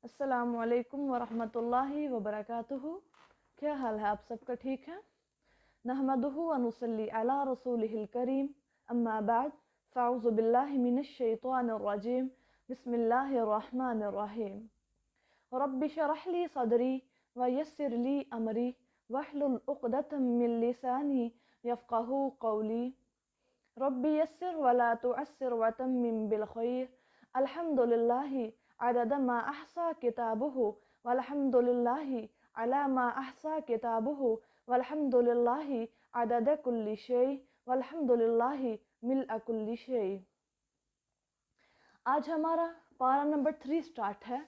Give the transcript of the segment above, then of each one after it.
السلام علیکم ورحمۃ اللہ وبرکاتہ۔ کیا حال ہے؟ آپ سب کا ٹھیک ہے؟ نحمدہ ونصلی علی رسولہ الکریم، اما بعد فاعوذ باللہ من الشیطان الرجیم، بسم اللہ الرحمن الرحیم۔ رب اشرح لی صدری ویسر لی امری واحلل عقدۃ من لسانی یفقہوا قولی۔ رب یسر ولا تعسر وتمم بالخیر۔ الحمد للہ عدد ما احصى کتابہ والحمد للہ علی ما احصى کتابہ والحمد للہ عدد کل شیء والحمد للہ ملء کل شیء۔ آج ہمارا پارہ نمبر 3 سٹارٹ ہے۔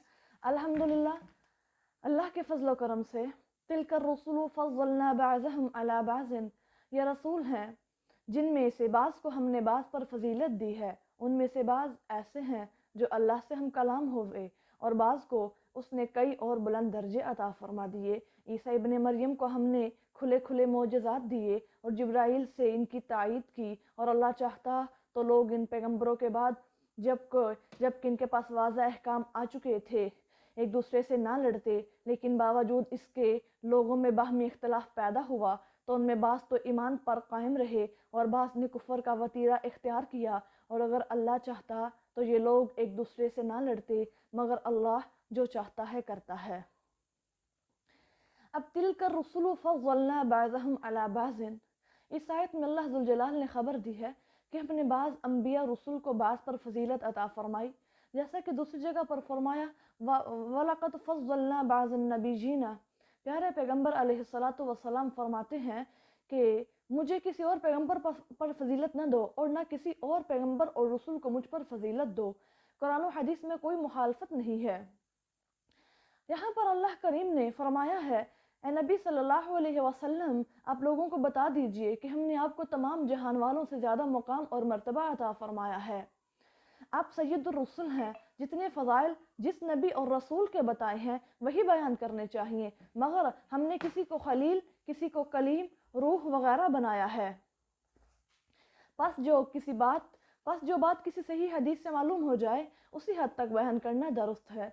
الحمدللہ، اللہ کے فضل و کرم سے تلک الرسل فضلنا بعضهم علی بعض، یہ رسول ہیں جن میں سے بعض کو ہم نے بعض پر فضیلت دی ہے۔ ان میں سے بعض ایسے ہیں جو اللہ سے ہم کلام ہوئے، اور بعض کو اس نے کئی اور بلند درجے عطا فرما دیے۔ عیسیٰ ابن مریم کو ہم نے کھلے کھلے معجزات دیے اور جبرائیل سے ان کی تائید کی، اور اللہ چاہتا تو لوگ ان پیغمبروں کے بعد جب کہ ان کے پاس واضح احکام آ چکے تھے ایک دوسرے سے نہ لڑتے، لیکن باوجود اس کے لوگوں میں باہمی اختلاف پیدا ہوا تو ان میں بعض تو ایمان پر قائم رہے اور بعض نے کفر کا وتیرہ اختیار کیا۔ اور اگر اللہ چاہتا تو یہ لوگ ایک دوسرے سے نہ لڑتے، مگر اللہ جو چاہتا ہے کرتا ہے۔ اب تلک الرسل فضلنا بعضهم علی بعض، اس آیت میں اللہ ذوالجلال نے خبر دی ہے کہ ہم نے بعض انبیاء رسول کو بعض پر فضیلت عطا فرمائی، جیسا کہ دوسری جگہ پر فرمایا وَلَقَدْ فَضَّلْنَا بَعْضَ النَّبِيِّينَ۔ پیارے پیغمبر علیہ الصلاۃ والسلام فرماتے ہیں کہ مجھے کسی اور پیغمبر پر فضیلت نہ دو اور نہ کسی اور پیغمبر اور رسول کو مجھ پر فضیلت دو۔ قرآن و حدیث میں کوئی مخالفت نہیں ہے۔ یہاں پر اللہ کریم نے فرمایا ہے، اے نبی صلی اللہ علیہ وسلم، آپ لوگوں کو بتا دیجئے کہ ہم نے آپ کو تمام جہان والوں سے زیادہ مقام اور مرتبہ عطا فرمایا ہے۔ آپ سید الرسل ہیں، جتنے فضائل جس نبی اور رسول کے بتائے ہیں وہی بیان کرنے چاہیے، مگر ہم نے کسی کو خلیل، کسی کو کلیم، روح وغیرہ بنایا ہے۔ پس جو بات کسی صحیح حدیث سے معلوم ہو جائے اسی حد تک بیان کرنا درست ہے۔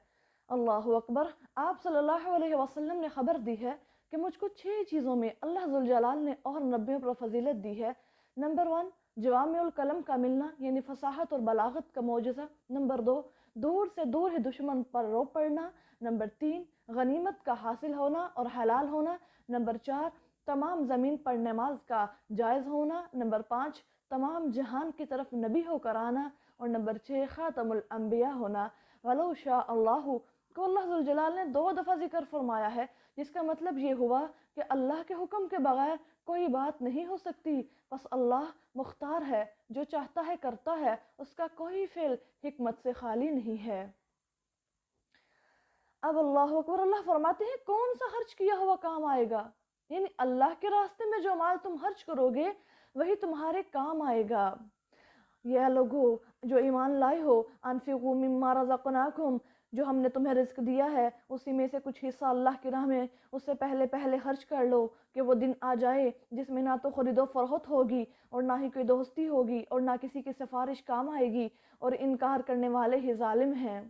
اللہ اکبر۔ آپ صلی اللہ علیہ وسلم نے خبر دی ہے کہ مجھ کو 6 چیزوں میں اللہ ذوالجلال نے اور نبیوں پر فضیلت دی ہے۔ نمبر 1، جوامع الکلم کا ملنا، یعنی فصاحت اور بلاغت کا معجزہ۔ نمبر 2، دور سے دور ہی دشمن پر رو پڑنا۔ نمبر 3، غنیمت کا حاصل ہونا اور حلال ہونا۔ نمبر 4، تمام زمین پر نماز کا جائز ہونا۔ نمبر 5، تمام جہان کی طرف نبی ہو کر آنا۔ اور نمبر 6، خاتم الانبیاء ہونا۔ وَلَوْ شَاءَ اللَّهُ کو اللہ ذوالجلال نے 2 دفعہ ذکر فرمایا ہے، جس کا مطلب یہ ہوا کہ اللہ کے حکم کے بغیر کوئی بات نہیں ہو سکتی۔ بس اللہ مختار ہے، جو چاہتا ہے کرتا ہے، اس کا کوئی فعل حکمت سے خالی نہیں ہے۔ اب اللہ اکبر، اللہ فرماتے ہیں کون سا خرچ کیا ہوا کام آئے گا، یعنی اللہ کے راستے میں جو مال تم خرچ کرو گے وہی تمہارے کام آئے گا۔ یا لوگو جو ایمان لائے ہو، انفقوا مما رزقناکم، جو ہم نے تمہیں رزق دیا ہے اسی میں سے کچھ حصہ اللہ کی راہ میں اس سے پہلے خرچ کر لو کہ وہ دن آ جائے جس میں نہ تو خرید و فروخت ہوگی اور نہ ہی کوئی دوستی ہوگی اور نہ کسی کی سفارش کام آئے گی، اور انکار کرنے والے ہی ظالم ہیں۔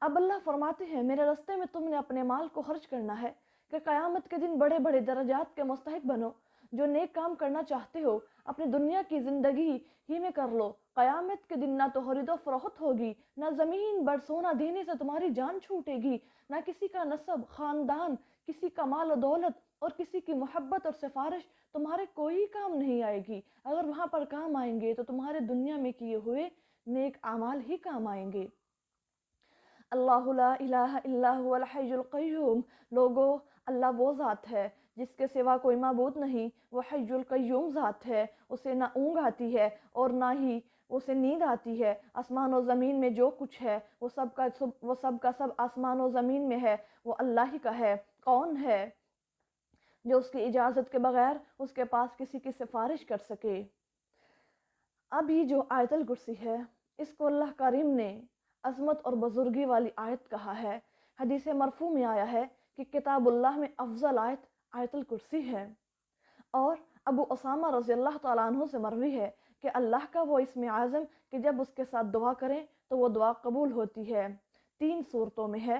اب اللہ فرماتے ہیں میرے راستے میں تم نے اپنے مال کو خرچ کرنا ہے کہ قیامت کے دن بڑے بڑے درجات کے مستحق بنو۔ جو نیک کام کرنا چاہتے ہو اپنی دنیا کی زندگی ہی میں کر لو، قیامت کے دن نہ تو خرید و فروخت ہوگی، نہ زمین بر سونا دینے سے تمہاری جان چھوٹے گی، نہ کسی کا نسب، خاندان، کسی کا مال و دولت اور کسی کی محبت اور سفارش تمہارے کوئی کام نہیں آئے گی۔ اگر وہاں پر کام آئیں گے تو تمہارے دنیا میں کیے ہوئے نیک اعمال ہی کام آئیں گے۔ اللہ لا الہ الا هو الحی القیوم، لوگو اللہ وہ ذات ہے جس کے سوا کوئی معبود نہیں، وہ حی القیوم ذات ہے، اسے نہ اونگ آتی ہے اور نہ ہی اسے نیند آتی ہے۔ آسمان و زمین میں جو کچھ ہے وہ سب کا سب آسمان و زمین میں ہے، وہ اللہ ہی کا ہے۔ کون ہے جو اس کی اجازت کے بغیر اس کے پاس کسی کی سفارش کر سکے؟ اب یہ جو آیت الکرسی ہے اس کو اللہ کریم نے عظمت اور بزرگی والی آیت کہا ہے۔ حدیث مرفوع میں آیا ہے کہ کتاب اللہ میں افضل آیت آیت الکرسی ہے، اور ابو اسامہ رضی اللہ تعالیٰ عنہ سے مروی ہے کہ اللہ کا وہ اسم اعظم کہ جب اس کے ساتھ دعا کریں تو وہ دعا قبول ہوتی ہے۔ 3 صورتوں میں ہے۔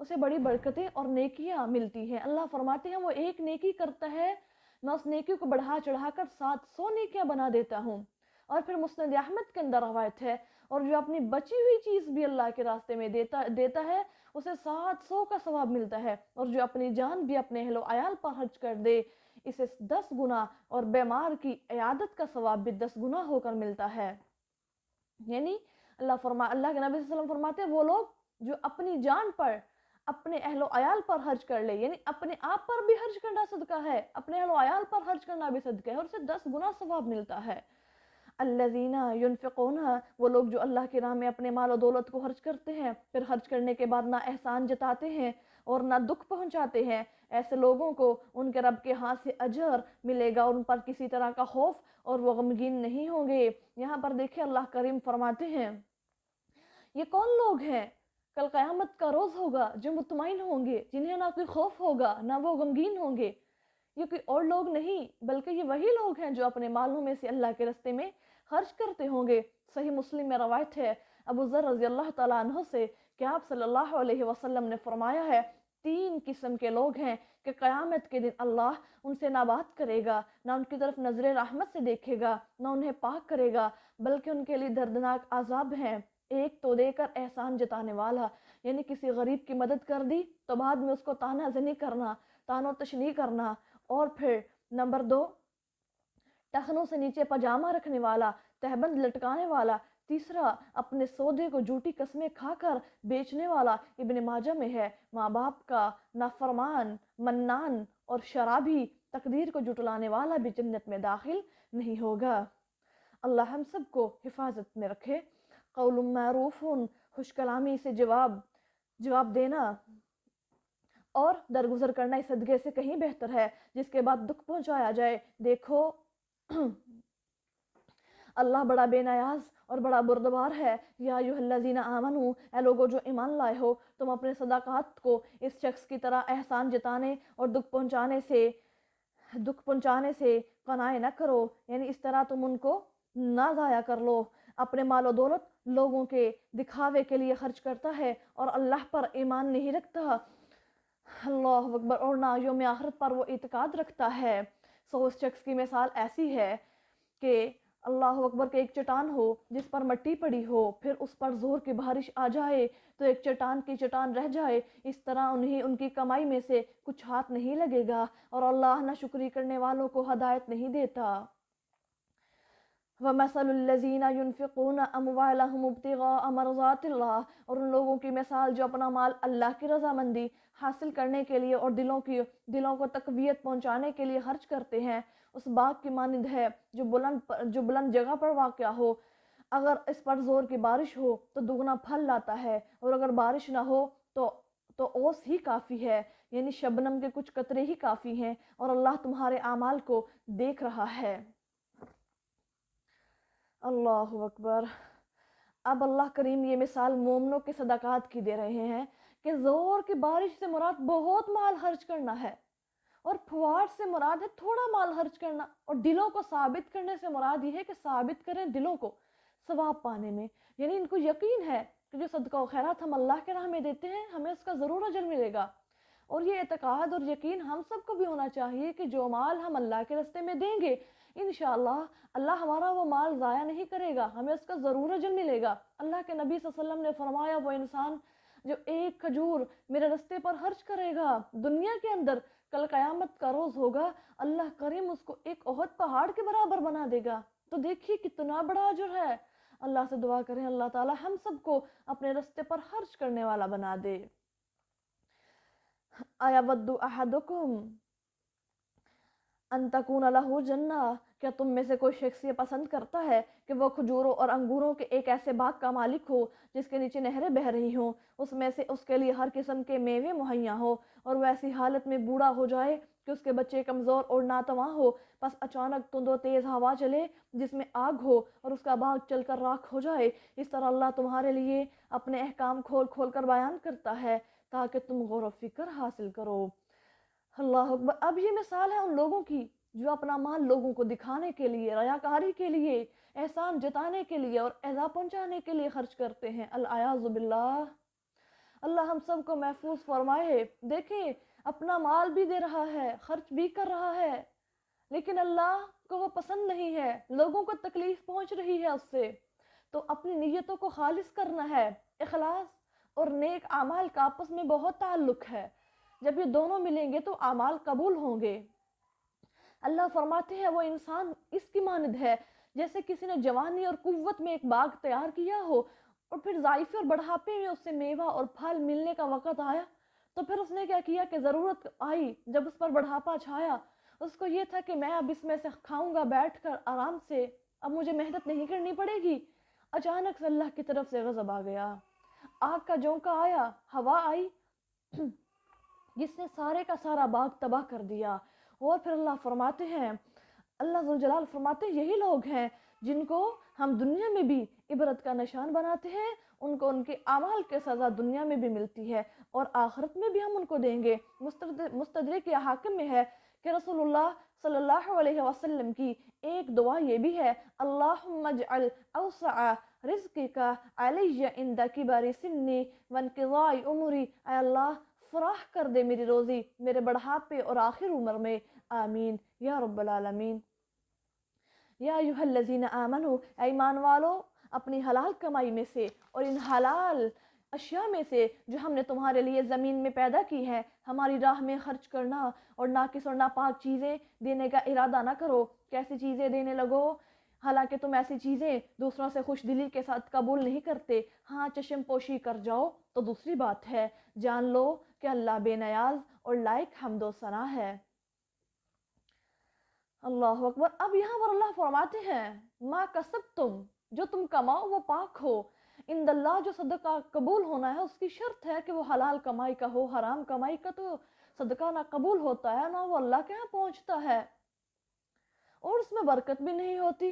اسے بڑی برکتیں اور نیکیاں ملتی ہیں۔ اللہ فرماتے ہیں وہ ایک نیکی کرتا ہے میں اس نیکی کو بڑھا چڑھا کر 700 نیکیاں بنا دیتا ہوں۔ اور پھر مسند احمد کے اندر روایت ہے، اور جو اپنی بچی ہوئی چیز بھی اللہ کے راستے میں دیتا ہے اسے 700 کا ثواب ملتا ہے، اور جو اپنی جان بھی اپنے اہل و عیال پر خرچ کر دے اسے 10 گنا، اور بیمار کی عیادت کا ثواب بھی 10 گنا ہو کر ملتا ہے۔ یعنی اللہ کے نبی صلی اللہ علیہ وسلم فرماتے ہیں وہ لوگ جو اپنی جان پر اپنے اہل و عیال پر خرچ کر لے، یعنی اپنے آپ پر بھی خرچ کرنا صدقہ ہے، اپنے اہل و عیال پر خرچ کرنا بھی صدقہ ہے، اور اسے 10 گنا ثواب ملتا ہے۔ الذین ینفقون، وہ لوگ جو اللہ کی راہ میں اپنے مال و دولت کو خرچ کرتے ہیں، پھر خرچ کرنے کے بعد نہ احسان جتاتے ہیں اور نہ دکھ پہنچاتے ہیں، ایسے لوگوں کو ان کے رب کے ہاں سے اجر ملے گا، ان پر کسی طرح کا خوف اور وہ غمگین نہیں ہوں گے۔ یہاں پر دیکھیں اللہ کریم فرماتے ہیں یہ کون لوگ ہیں؟ کل قیامت کا روز ہوگا جو مطمئن ہوں گے، جنہیں نہ کوئی خوف ہوگا نہ وہ غمگین ہوں گے۔ یہ کوئی اور لوگ نہیں بلکہ یہ وہی لوگ ہیں جو اپنے مالوں میں سے اللہ کے راستے میں خرچ کرتے ہوں گے۔ صحیح مسلم میں روایت ہے ابو ذر رضی اللہ تعالیٰ عنہ سے کہ آپ صلی اللہ علیہ وسلم نے فرمایا ہے 3 قسم کے لوگ ہیں کہ قیامت کے دن اللہ ان سے نہ بات کرے گا، نہ ان کی طرف نظر رحمت سے دیکھے گا، نہ انہیں پاک کرے گا، بلکہ ان کے لیے دردناک عذاب ہیں۔ ایک تو دے کر احسان جتانے والا، یعنی کسی غریب کی مدد کر دی تو بعد میں اس کو طعنہ زنی کرنا، طعن و تشنیع کرنا، اور پھر نمبر 2 ٹخنوں سے نیچے پاجامہ رکھنے والا، تہبند لٹکانے والا، تیسرا اپنے سودے کو جھوٹی قسمیں کھا کر بیچنے والا، ابن ماجہ میں ہے، ماں باپ کا نافرمان، منان اور شرابی، تقدیر کو جھٹلانے والا بھی جنت میں داخل نہیں ہوگا۔ اللہ ہم سب کو حفاظت میں رکھے۔ قول معروف، خوش کلامی سے جواب دینا اور درگزر کرنا اس صدقے سے کہیں بہتر ہے جس کے بعد دکھ پہنچایا جائے۔ دیکھو اللہ بڑا بے نیاز اور بڑا بردبار ہے۔ یا ایھا الذین آمنو، اے لوگو جو ایمان لائے ہو، تم اپنے صدقات کو اس شخص کی طرح احسان جتانے اور دکھ پہنچانے سے قناع نہ کرو، یعنی اس طرح تم ان کو نہ ضائع کر لو۔ اپنے مال و دولت لوگوں کے دکھاوے کے لیے خرچ کرتا ہے اور اللہ پر ایمان نہیں رکھتا، اللہ اکبر، اور نہ یوم آخرت پر وہ اعتقاد رکھتا ہے، سو اس شخص کی مثال ایسی ہے کہ اللہ اکبر کہ ایک چٹان ہو جس پر مٹی پڑی ہو، پھر اس پر زور کی بارش آ جائے تو ایک چٹان کی چٹان رہ جائے، اس طرح انہیں ان کی کمائی میں سے کچھ ہاتھ نہیں لگے گا، اور اللہ نہ شکری کرنے والوں کو ہدایت نہیں دیتا۔ وَمَثَلُ الَّذِينَ يُنْفِقُونَ أَمْوَالَهُمُ ابْتِغَاءَ مَرْضَاتِ اللَّهِ، اور ان لوگوں کی مثال جو اپنا مال اللہ کی رضامندی حاصل کرنے کے لیے اور دلوں کو تقویت پہنچانے کے لیے خرچ کرتے ہیں، اس باغ کی مانند ہے جو بلند جگہ پر واقع ہو، اگر اس پر زور کی بارش ہو تو دگنا پھل لاتا ہے، اور اگر بارش نہ ہو تو اوس ہی کافی ہے، یعنی شبنم کے کچھ قطرے ہی کافی ہیں، اور اللہ تمہارے اعمال کو دیکھ رہا ہے۔ اللہ اکبر۔ اب اللہ کریم یہ مثال مومنوں کے صدقات کی دے رہے ہیں کہ زور کی بارش سے مراد بہت مال خرچ کرنا ہے، اور پھوار سے مراد ہے تھوڑا مال خرچ کرنا، اور دلوں کو ثابت کرنے سے مراد یہ ہے کہ ثابت کریں دلوں کو ثواب پانے میں، یعنی ان کو یقین ہے کہ جو صدقہ و خیرات ہم اللہ کے راہ میں دیتے ہیں ہمیں اس کا ضرور اجر ملے گا، اور یہ اعتقاد اور یقین ہم سب کو بھی ہونا چاہیے کہ جو مال ہم اللہ کے راستے میں دیں گے انشاءاللہ اللہ ہمارا وہ مال ضائع نہیں کرے گا، ہمیں اس کا ضرور اجر ملے گا۔ اللہ کے نبی صلی اللہ علیہ وسلم نے فرمایا وہ انسان جو ایک کھجور میرے راستے پر خرچ کرے گا دنیا کے اندر، کل قیامت کا روز ہوگا اللہ کریم اس کو ایک احد پہاڑ کے برابر بنا دے گا، تو دیکھیے کتنا بڑا اجر ہے۔ اللہ سے دعا کریں اللہ تعالی ہم سب کو اپنے راستے پر خرچ کرنے والا بنا دے۔ اَیَوَدُّ أَحَدُکُمْ ان تکون لہ جنہ، کیا تم میں سے کوئی شخص یہ پسند کرتا ہے کہ وہ کھجوروں اور انگوروں کے ایک ایسے باغ کا مالک ہو جس کے نیچے نہریں بہہ رہی ہوں، اس میں سے اس کے لیے ہر قسم کے میوے مہیا ہو، اور وہ ایسی حالت میں بوڑھا ہو جائے کہ اس کے بچے کمزور اور ناتواں ہو، پس اچانک تند و تیز ہوا چلے جس میں آگ ہو اور اس کا باغ چل کر راکھ ہو جائے۔ اس طرح اللہ تمہارے لیے اپنے احکام کھول کھول کر بیان کرتا ہے تاکہ تم غور و فکر حاصل کرو۔ اللہ اکبر۔ اب یہ مثال ہے ان لوگوں کی جو اپنا مال لوگوں کو دکھانے کے لیے، ریاکاری کے لیے، احسان جتانے کے لیے اور ایذا پہنچانے کے لیے خرچ کرتے ہیں، العیاذ باللہ۔ اللہ ہم سب کو محفوظ فرمائے۔ دیکھیں اپنا مال بھی دے رہا ہے، خرچ بھی کر رہا ہے، لیکن اللہ کو وہ پسند نہیں ہے، لوگوں کو تکلیف پہنچ رہی ہے اس سے۔ تو اپنی نیتوں کو خالص کرنا ہے۔ اخلاص اور نیک اعمال کا آپس میں بہت تعلق ہے، جب یہ دونوں ملیں گے تو اعمال قبول ہوں گے۔ اللہ فرماتے ہیں وہ انسان اس کی مانند ہے جیسے کسی نے جوانی اور قوت میں ایک باغ تیار کیا ہو، اور پھر ضعیفی اور بڑھاپے میں اس سے میوہ اور پھل ملنے کا وقت آیا تو پھر اس نے کیا کیا کہ ضرورت آئی، جب اس پر بڑھاپا چھایا، اس کو یہ تھا کہ میں اب اس میں سے کھاؤں گا بیٹھ کر آرام سے، اب مجھے محنت نہیں کرنی پڑے گی۔ اچانک سے اللہ کی طرف سے غضب آ گیا، آگ کا جھونکا آیا، ہوا آئی جس نے سارے کا سارا باغ تباہ کر دیا۔ اور پھر اللہ فرماتے ہیں، اللہ ذوالجلال فرماتے ہیں یہی لوگ ہیں جن کو ہم دنیا میں بھی عبرت کا نشان بناتے ہیں، ان کو ان کے اعمال کے سزا دنیا میں بھی ملتی ہے اور آخرت میں بھی ہم ان کو دیں گے۔ مستدرک یا حاکم میں ہے کہ رسول اللہ صلی اللہ علیہ وسلم کی ایک دعا یہ بھی ہے، اللہم اجعل اوسع رزقک علی عند کبر سنی وانقضاء عمری، اے اللہ فراخ کر دے میری روزی میرے بڑھاپے اور آخر عمر میں، آمین یا رب العالمین۔ یا ایھا الذین آمنوا، اے ایمان والو، اپنی حلال کمائی میں سے اور ان حلال اشیاء میں سے جو ہم نے تمہارے لیے زمین میں پیدا کی ہے ہماری راہ میں خرچ کرنا، اور ناقص اور ناپاک چیزیں دینے کا ارادہ نہ کرو۔ کیسی چیزیں دینے لگو؟ حالانکہ تم ایسی چیزیں دوسروں سے خوش دلی کے ساتھ قبول نہیں کرتے، ہاں چشم پوشی کر جاؤ تو دوسری بات ہے، جان لو کہ اللہ بے نیاز اور لائق حمد و ثنا ہے۔ اللہ اکبر۔ اب یہاں پر اللہ فرماتے ہیں ما کسبتم، جو تم کماؤ وہ پاک ہو، عند اللہ جو صدقہ قبول ہونا ہے اس کی شرط ہے کہ وہ حلال کمائی کا ہو، حرام کمائی کا تو صدقہ نہ قبول ہوتا ہے نہ وہ اللہ کے ہاں پہنچتا ہے، اور اس میں برکت بھی نہیں ہوتی۔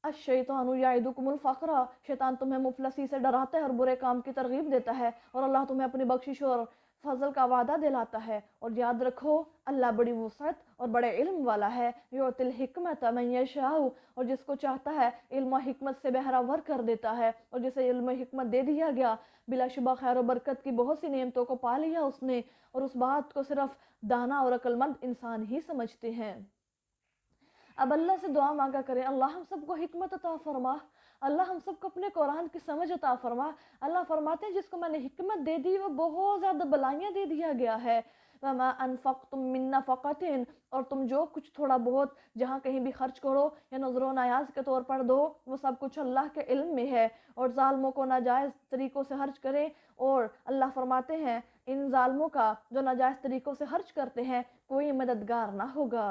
الشیطان یعدکم الفقر، شیطان تمہیں مفلسی سے ڈراتا ہے اور برے کام کی ترغیب دیتا ہے، اور اللہ تمہیں اپنی بخشش اور فضل کا وعدہ دلاتا ہے۔ اور یاد رکھو اللہ بڑی وسعت اور بڑے علم والا ہے، یعطی الحکمت من یشاء، اور جس کو چاہتا ہے علم و حکمت سے بہرہ کر دیتا ہے، اور جسے علم و حکمت دے دیا گیا بلا شبہ خیر و برکت کی بہت سی نعمتوں کو پا لیا اس نے، اور اس بات کو صرف دانا اور عقل مند انسان ہی سمجھتے ہیں۔ اب اللہ سے دعا مانگا کریں، اللہ ہم سب کو حکمت عطا فرما، اللہ ہم سب کو اپنے قرآن کی سمجھ عطا فرما۔ اللہ فرماتے ہیں جس کو میں نے حکمت دے دی وہ بہت زیادہ بلائیاں دے دیا گیا ہے۔ وَمَا أَنفَقْتُم مِّن نَفَقَةٍ، اور تم جو کچھ تھوڑا بہت جہاں کہیں بھی خرچ کرو یا نذر و نیاز کے طور پر دو، وہ سب کچھ اللہ کے علم میں ہے، اور ظالموں کو ناجائز طریقوں سے خرچ کریں، اور اللہ فرماتے ہیں ان ظالموں کا جو ناجائز طریقوں سے خرچ کرتے ہیں کوئی مددگار نہ ہوگا۔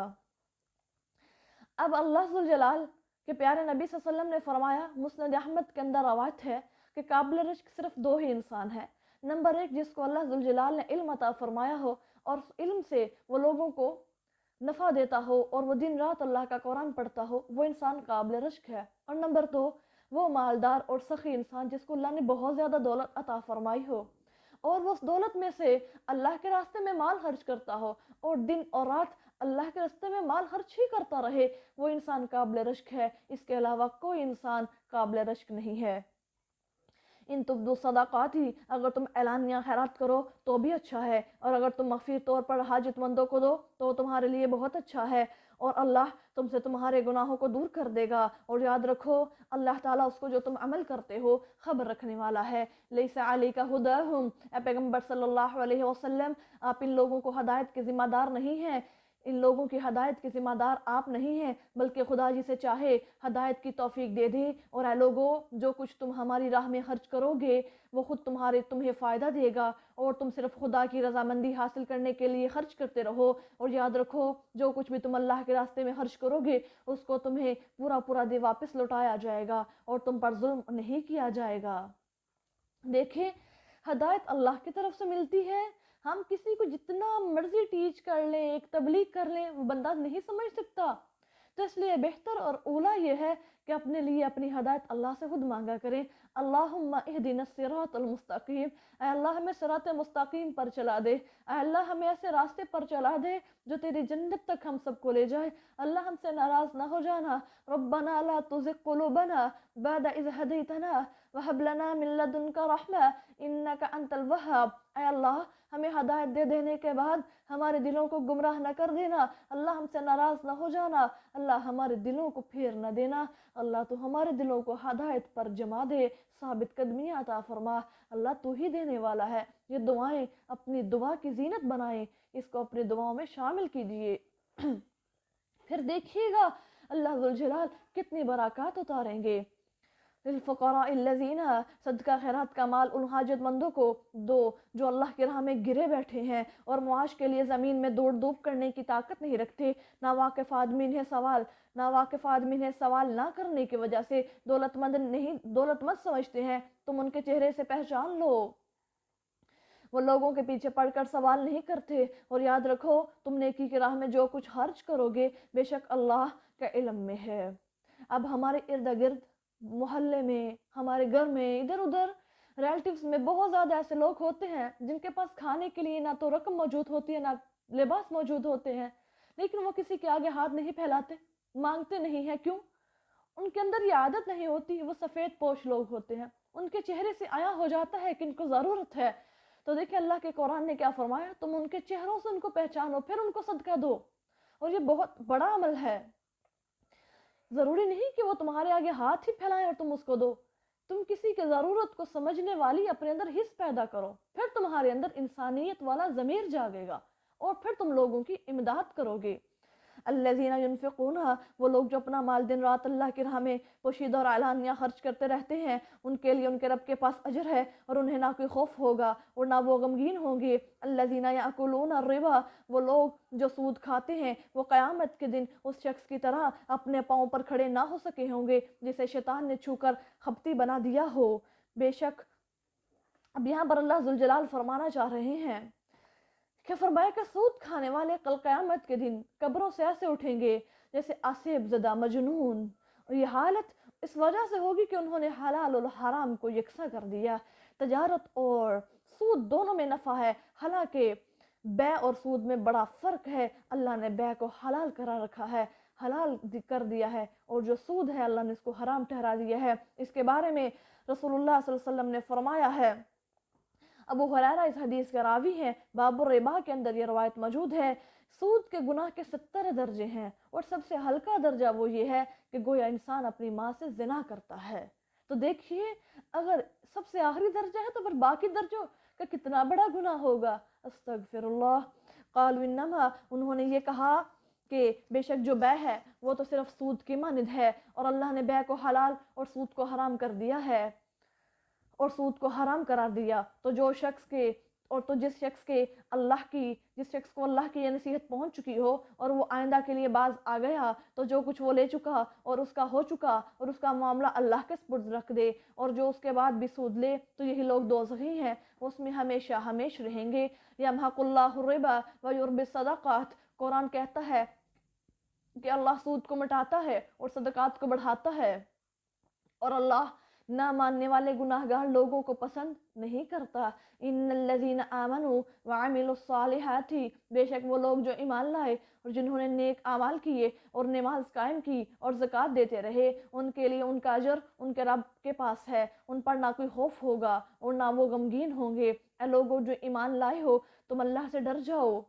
اب اللہ ذوالجلال کے پیارے نبی صلی اللہ علیہ وسلم نے فرمایا، مسند احمد کے اندر روایت ہے کہ قابل رزق صرف دو ہی انسان ہے۔ نمبر ایک، جس کو اللہ ذوالجلال نے علم عطا فرمایا ہو اور اس علم سے وہ لوگوں کو نفع دیتا ہو اور وہ دن رات اللہ کا قرآن پڑھتا ہو، وہ انسان قابل رزق ہے۔ اور نمبر دو، وہ مالدار اور سخی انسان جس کو اللہ نے بہت زیادہ دولت عطا فرمائی ہو اور وہ اس دولت میں سے اللہ کے راستے میں مال خرچ کرتا ہو اور دن اور رات اللہ کے راستے میں مال خرچ ہی کرتا رہے، وہ انسان قابل رزق ہے۔ اس کے علاوہ کوئی انسان قابل رزق نہیں ہے۔ ان تبدو صدقات ہی، اگر تم اعلانیہ خیرات کرو تو بھی اچھا ہے، اور اگر تم مخفی طور پر حاجت مندوں کو دو تو تمہارے لیے بہت اچھا ہے، اور اللہ تم سے تمہارے گناہوں کو دور کر دے گا۔ اور یاد رکھو اللہ تعالیٰ اس کو جو تم عمل کرتے ہو خبر رکھنے والا ہے۔ لیس علیک ھداھم، اے پیغمبر صلی اللہ علیہ وسلم آپ ان لوگوں کو ہدایت کے ذمہ دار نہیں ہیں، ان لوگوں کی ہدایت کے ذمہ دار آپ نہیں ہیں، بلکہ خدا جسے چاہے ہدایت کی توفیق دے دے۔ اور اے لوگوں، جو کچھ تم ہماری راہ میں خرچ کرو گے وہ خود تمہیں فائدہ دے گا، اور تم صرف خدا کی رضامندی حاصل کرنے کے لیے خرچ کرتے رہو۔ اور یاد رکھو جو کچھ بھی تم اللہ کے راستے میں خرچ کرو گے اس کو تمہیں پورا دے واپس لوٹایا جائے گا اور تم پر ظلم نہیں کیا جائے گا۔ دیکھیں ہدایت اللہ کی طرف سے ملتی ہے، ہم کسی کو جتنا مرضی ٹیچ کر لیں، ایک تبلیغ کر لیں، وہ بندہ نہیں سمجھ سکتا۔ تو اس لیے بہتر اور اولا یہ ہے کہ اپنے لیے اپنی ہدایت اللہ سے خود مانگا کریں۔ اللہم اہدنا الصراط المستقیم، اے اللہ ہمیں صراط مستقیم پر چلا دے، اے اللہ ہمیں ایسے راستے پر چلا دے جو تیری جنت تک ہم سب کو لے جائے۔ اللہ ہم سے ناراض نہ ہو جانا۔ ربنا لا تزغ قلوبنا بعد اذ ہدیتنا وہب لنا من لدنک رحمہ انک انت الوہاب، اے اللہ ہمیں ہدایت دے دینے کے بعد ہمارے دلوں کو گمراہ نہ کر دینا، اللہ ہم سے ناراض نہ ہو جانا، اللہ ہمارے دلوں کو پھیر نہ دینا، اللہ تو ہمارے دلوں کو ہدایت پر جما دے، ثابت قدمی عطا فرما، اللہ تو ہی دینے والا ہے۔ یہ دعائیں اپنی دعا کی زینت بنائیں، اس کو اپنی دعاؤں میں شامل کیجئے۔ پھر دیکھیے گا اللہ ذوالجلال کتنی برکات اتاریں گے۔ للفقراء الذین، صدقہ خیرات کا مال ان حاجت مندوں کو دو جو اللہ کی راہ میں گرے بیٹھے ہیں اور معاش کے لیے زمین میں دوڑ دھوپ کرنے کی طاقت نہیں رکھتے۔ ناواقف آدمی انہیں سوال نہ کرنے کی وجہ سے دولت مند سمجھتے ہیں، تم ان کے چہرے سے پہچان لو، وہ لوگوں کے پیچھے پڑھ کر سوال نہیں کرتے، اور یاد رکھو تم نیکی کی راہ میں جو کچھ خرچ کرو گے بے شک اللہ کا علم میں ہے۔ اب ہمارے ارد گرد، محلے میں، ہمارے گھر میں، ادھر ادھر ریلیٹیوز میں بہت زیادہ ایسے لوگ ہوتے ہیں جن کے پاس کھانے کے لیے نہ تو رقم موجود ہوتی ہے، نہ لباس موجود ہوتے ہیں، لیکن وہ کسی کے آگے ہاتھ نہیں پھیلاتے، مانگتے نہیں ہیں۔ کیوں؟ ان کے اندر یہ عادت نہیں ہوتی۔ وہ سفید پوش لوگ ہوتے ہیں، ان کے چہرے سے عیاں ہو جاتا ہے کہ ان کو ضرورت ہے۔ تو دیکھیں اللہ کے قرآن نے کیا فرمایا، تم ان کے چہروں سے ان کو پہچانو، پھر ان کو صدقہ دو، اور یہ بہت بڑا عمل ہے۔ ضروری نہیں کہ وہ تمہارے آگے ہاتھ ہی پھیلائیں اور تم اس کو دو، تم کسی کی ضرورت کو سمجھنے والی اپنے اندر حس پیدا کرو، پھر تمہارے اندر انسانیت والا ضمیر جاگے گا، اور پھر تم لوگوں کی امداد کرو گے۔ الذین ینفقون، وہ لوگ جو اپنا مال دن رات اللہ کی راہ میں پوشیدہ اور اعلانیہ خرچ کرتے رہتے ہیں، ان کے لیے ان کے رب کے پاس اجر ہے، اور انہیں نہ کوئی خوف ہوگا اور نہ وہ غمگین ہوں گے۔ الذین یاکلون الربا، وہ لوگ جو سود کھاتے ہیں وہ قیامت کے دن اس شخص کی طرح اپنے پاؤں پر کھڑے نہ ہو سکے ہوں گے جسے شیطان نے چھو کر خپتی بنا دیا ہو۔ بے شک اب یہاں پر اللہ ذوالجلال فرمانا چاہ رہے ہیں کہ فرمایا کہ سود کھانے والے کل قیامت کے دن قبروں سے ایسے اٹھیں گے جیسے آصف زدہ مجنون، اور یہ حالت اس وجہ سے ہوگی کہ انہوں نے حلال اور حرام کو یکساں کر دیا۔ تجارت اور سود دونوں میں نفع ہے، حالانکہ بے اور سود میں بڑا فرق ہے۔ اللہ نے بے کو حلال کرا رکھا ہے، حلال کر دیا ہے، اور جو سود ہے اللہ نے اس کو حرام ٹھہرا دیا ہے۔ اس کے بارے میں رسول اللہ صلی اللہ علیہ وسلم نے فرمایا ہے، ابو ہریرہ اس حدیث کا راوی ہے، باب الربا کے اندر یہ روایت موجود ہے، سود کے گناہ کے 70 درجے ہیں، اور سب سے ہلکا درجہ وہ یہ ہے کہ گویا انسان اپنی ماں سے زنا کرتا ہے۔ تو دیکھیے اگر سب سے آخری درجہ ہے تو پھر باقی درجوں کا کتنا بڑا گناہ ہوگا۔ استغفر اللہ۔ قالوا انما، انہوں نے یہ کہا کہ بے شک جو بے ہے وہ تو صرف سود کی مانند ہے، اور اللہ نے بے کو حلال اور سود کو حرام کر دیا ہے، اور سود کو حرام قرار دیا۔ تو جس شخص کو اللہ کی یہ نصیحت پہنچ چکی ہو اور وہ آئندہ کے لیے باز آ گیا تو جو کچھ وہ لے چکا اور اس کا ہو چکا اور اس کا معاملہ اللہ کے سپرد رکھ دے، اور جو اس کے بعد بھی سود لے تو یہی لوگ دوزخی ہیں، اس میں ہمیشہ ہمیش رہیں گے۔ یمحق اللہ الربا ویربی الصدقات، قرآن کہتا ہے کہ اللہ سود کو مٹاتا ہے اور صدقات کو بڑھاتا ہے، اور اللہ نہ ماننے والے گناہ گار لوگوں کو پسند نہیں کرتا۔ ان الذین آمنوا وعملوا الصالحات، بے شک وہ لوگ جو ایمان لائے اور جنہوں نے نیک اعمال کیے اور نماز قائم کی اور زکوٰۃ دیتے رہے، ان کے لیے ان کا اجر ان کے رب کے پاس ہے، ان پر نہ کوئی خوف ہوگا اور نہ وہ غمگین ہوں گے۔ اے لوگوں جو ایمان لائے ہو، تم اللہ سے ڈر جاؤ،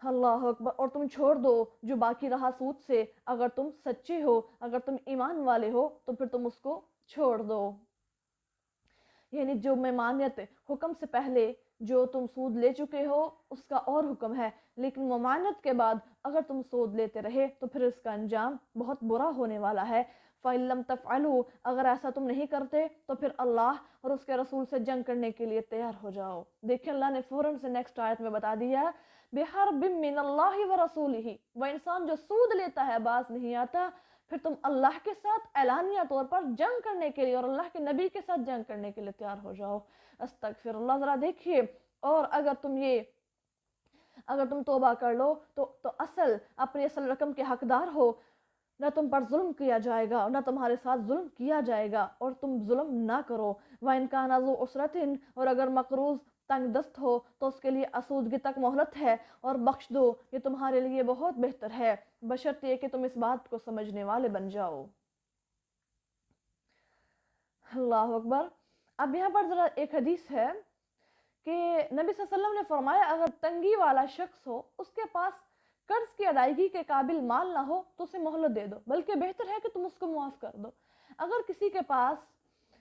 اللہ اکبر، اور تم چھوڑ دو جو باقی رہا سود سے، اگر تم سچے ہو، اگر تم ایمان والے ہو تو پھر تم اس کو چھوڑ دو۔ یعنی جو ممانعت حکم سے پہلے جو تم سود لے چکے ہو اس کا اور حکم ہے، لیکن ممانعت کے بعد اگر تم سود لیتے رہے تو پھر اس کا انجام بہت برا ہونے والا ہے۔ فَإِن لَمْ تَفْعَلُوا، اگر ایسا تم نہیں کرتے تو پھر اللہ اور اس کے رسول سے جنگ کرنے کے لیے تیار ہو جاؤ۔ دیکھیں اللہ نے فوراً سے نیکسٹ آیت میں بتا دیا، بِحَرْبٍ مِّنَ اللَّهِ وَرَسُولِهِ، وہ انسان جو سود لیتا ہے باز نہیں آتا، پھر تم اللہ کے ساتھ اعلانیہ طور پر جنگ کرنے کے لیے اور اللہ کے نبی کے ساتھ جنگ کرنے کے لیے تیار ہو جاؤ۔ استغفر اللہ۔ ذرا دیکھیے، اور اگر تم توبہ کر لو تو اپنی اصل رقم کے حقدار ہو، نہ تم پر ظلم کیا جائے گا نہ تمہارے ساتھ ظلم کیا جائے گا اور تم ظلم نہ کرو۔ وَإِنْ كَانَ ذُو عُسْرَةٍ، اور اگر مقروض تنگ دست ہو تو اس کے لیے اسودگی تک مہلت ہے، اور بخش دو، یہ تمہارے لیے بہت بہتر ہے، بشرطیہ کہ تم اس بات کو سمجھنے والے بن جاؤ۔ اللہ اکبر۔ اب یہاں پر ذرا ایک حدیث ہے کہ نبی صلی اللہ علیہ وسلم نے فرمایا اگر تنگی والا شخص ہو، اس کے پاس قرض کی ادائیگی کے قابل مال نہ ہو تو اسے مہلت دے دو، بلکہ بہتر ہے کہ تم اس کو معاف کر دو۔ اگر کسی کے پاس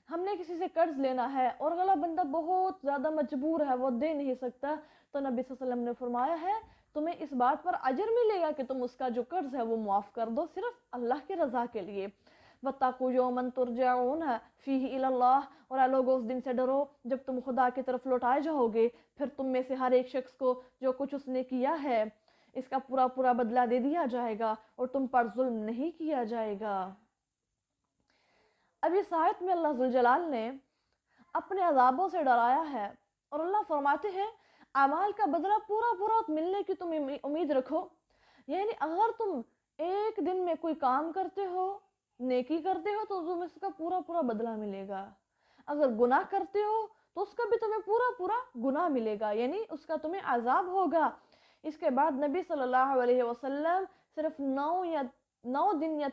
ہم نے کسی سے قرض لینا ہے اور اگلا بندہ بہت زیادہ مجبور ہے، وہ دے نہیں سکتا، تو نبی صلی اللہ علیہ وسلم نے فرمایا ہے تمہیں اس بات پر اجر ملے گا کہ تم اس کا جو قرض ہے وہ معاف کر دو، صرف اللہ کی رضا کے لیے۔ وَاتَّقُوا يَوْمًا تُرْجَعُونَ فِيهِ إِلَى اللَّهِ، اور اے لوگوں اس دن سے ڈرو جب تم خدا کی طرف لوٹائے جاؤ گے، پھر تم میں سے ہر ایک شخص کو جو کچھ اس نے کیا ہے اس کا پورا پورا بدلہ دے دیا جائے گا اور تم پر ظلم نہیں کیا جائے گا۔ اب اس آیت میں اللہ ذوالجلال نے اپنے عذابوں سے ڈرایا ہے، اور اللہ فرماتے ہیں اعمال کا بدلہ پورا پورا ملنے کی تم امید رکھو، یعنی اگر تم ایک دن میں کوئی کام کرتے ہو، نیکی کرتے ہو، تو تمہیں اس کا پورا پورا بدلہ ملے گا، اگر گناہ کرتے ہو تو اس کا بھی تمہیں پورا پورا گناہ ملے گا، یعنی اس کا تمہیں عذاب ہوگا۔ اس کے بعد نبی صلی اللہ علیہ وسلم صرف 9 دن یا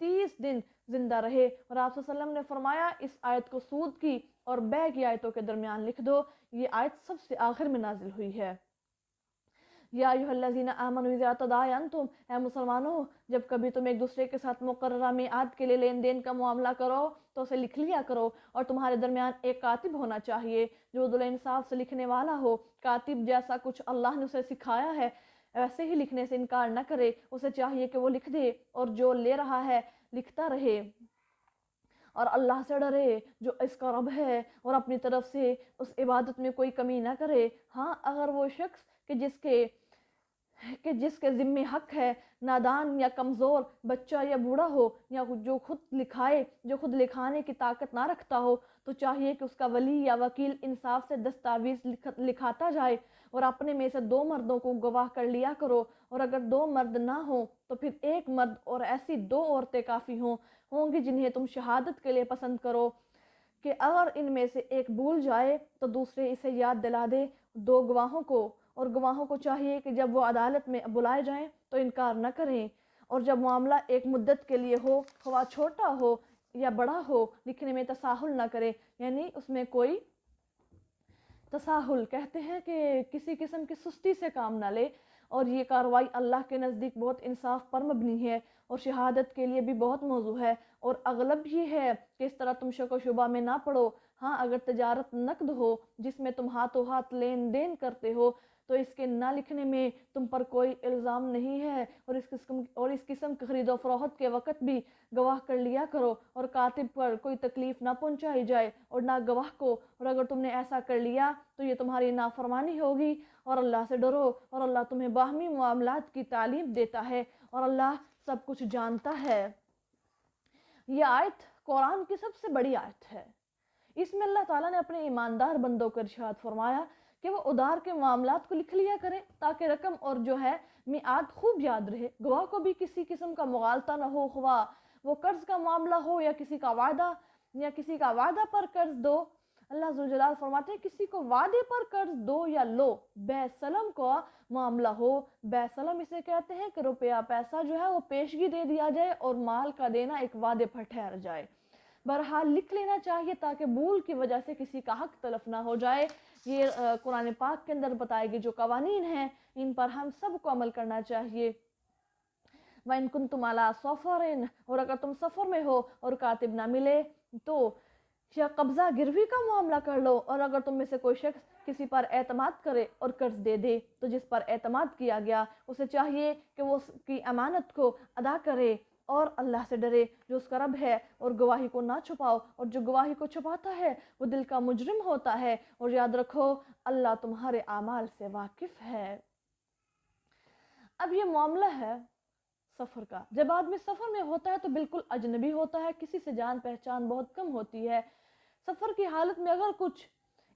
30 دن زندہ رہے، اور آپ صلی اللہ علیہ وسلم نے فرمایا اس آیت کو سود کی اور بیع کی آیتوں کے درمیان لکھ دو۔ یہ آیت سب سے آخر میں نازل ہوئی ہے۔ یا ایھا الذین آمنوا اذا تداینتم، اے مسلمانوں جب کبھی تم ایک دوسرے کے ساتھ مقررہ میعاد کے لیے لین دین کا معاملہ کرو تو اسے لکھ لیا کرو، اور تمہارے درمیان ایک کاتب ہونا چاہیے جو عدل انصاف سے لکھنے والا ہو۔ کاتب جیسا کچھ اللہ نے اسے سکھایا ہے ویسے ہی لکھنے سے انکار نہ کرے، اسے چاہیے کہ وہ لکھ دے اور جو لے رہا ہے لکھتا رہے، اور اللہ سے ڈرے جو اس کا رب ہے، اور اپنی طرف سے اس عبادت میں کوئی کمی نہ کرے۔ ہاں اگر وہ شخص کہ جس کے ذمے حق ہے نادان یا کمزور، بچہ یا بوڑھا ہو، یا جو خود لکھانے کی طاقت نہ رکھتا ہو، تو چاہیے کہ اس کا ولی یا وکیل انصاف سے دستاویز لکھاتا جائے، اور اپنے میں سے 2 مردوں کو گواہ کر لیا کرو، اور اگر 2 مرد نہ ہوں تو پھر 1 مرد اور ایسی 2 عورتیں کافی ہوں گی جنہیں تم شہادت کے لیے پسند کرو، کہ اگر ان میں سے ایک بھول جائے تو دوسرے اسے یاد دلا دے 2 گواہوں کو، اور گواہوں کو چاہیے کہ جب وہ عدالت میں بلائے جائیں تو انکار نہ کریں، اور جب معاملہ ایک مدت کے لیے ہو، خواہ چھوٹا ہو یا بڑا ہو، لکھنے میں تساہل نہ کرے، یعنی اس میں کوئی تساہل کہتے ہیں کہ کسی قسم کی سستی سے کام نہ لے، اور یہ کارروائی اللہ کے نزدیک بہت انصاف پر مبنی ہے اور شہادت کے لیے بھی بہت موزوں ہے، اور اغلب یہ ہے کہ اس طرح تم شک و شبہ میں نہ پڑو۔ ہاں اگر تجارت نقد ہو جس میں تم ہاتھوں ہاتھ لین دین کرتے ہو تو اس کے نہ لکھنے میں تم پر کوئی الزام نہیں ہے، اور اس قسم کی خرید و فروخت کے وقت بھی گواہ کر لیا کرو، اور کاتب پر کوئی تکلیف نہ پہنچائی جائے اور نہ گواہ کو، اور اگر تم نے ایسا کر لیا تو یہ تمہاری نافرمانی ہوگی، اور اللہ سے ڈرو، اور اللہ تمہیں باہمی معاملات کی تعلیم دیتا ہے، اور اللہ سب کچھ جانتا ہے۔ یہ آیت قرآن کی سب سے بڑی آیت ہے۔ اس میں اللہ تعالیٰ نے اپنے ایماندار بندوں کو ارشاد فرمایا کہ وہ ادھار کے معاملات کو لکھ لیا کریں تاکہ رقم اور جو ہے میعاد خوب یاد رہے، گواہ کو بھی کسی قسم کا مغالطہ نہ ہو، خواہ وہ قرض کا معاملہ ہو یا کسی کا وعدہ پر قرض دو۔ اللہ ذوالجلال فرماتے ہیں کسی کو وعدے پر قرض دو یا لو، بے سلم کا معاملہ ہو، بے سلم اسے کہتے ہیں کہ روپیہ پیسہ جو ہے وہ پیشگی دے دیا جائے اور مال کا دینا ایک وعدے پر ٹھہر جائے۔ بہرحال لکھ لینا چاہیے تاکہ بھول کی وجہ سے کسی کا حق تلف نہ ہو جائے۔ یہ قرآن پاک کے اندر بتائے گئے جو قوانین ہیں ان پر ہم سب کو عمل کرنا چاہیے۔ وَإِن كُنتُمْ عَلَىٰ سَفَرٍ، اور اگر تم سفر میں ہو اور کاتب نہ ملے تو یا قبضہ گروی کا معاملہ کر لو، اور اگر تم میں سے کوئی شخص کسی پر اعتماد کرے اور قرض دے دے تو جس پر اعتماد کیا گیا اسے چاہیے کہ وہ اس کی امانت کو ادا کرے اور اللہ سے ڈرے جو اس کا رب ہے، اور گواہی کو نہ چھپاؤ، اور جو گواہی کو چھپاتا ہے وہ دل کا مجرم ہوتا ہے، اور یاد رکھو اللہ تمہارے اعمال سے واقف ہے۔ اب یہ معاملہ ہے سفر کا۔ جب آدمی سفر میں ہوتا ہے تو بالکل اجنبی ہوتا ہے، کسی سے جان پہچان بہت کم ہوتی ہے۔ سفر کی حالت میں اگر کچھ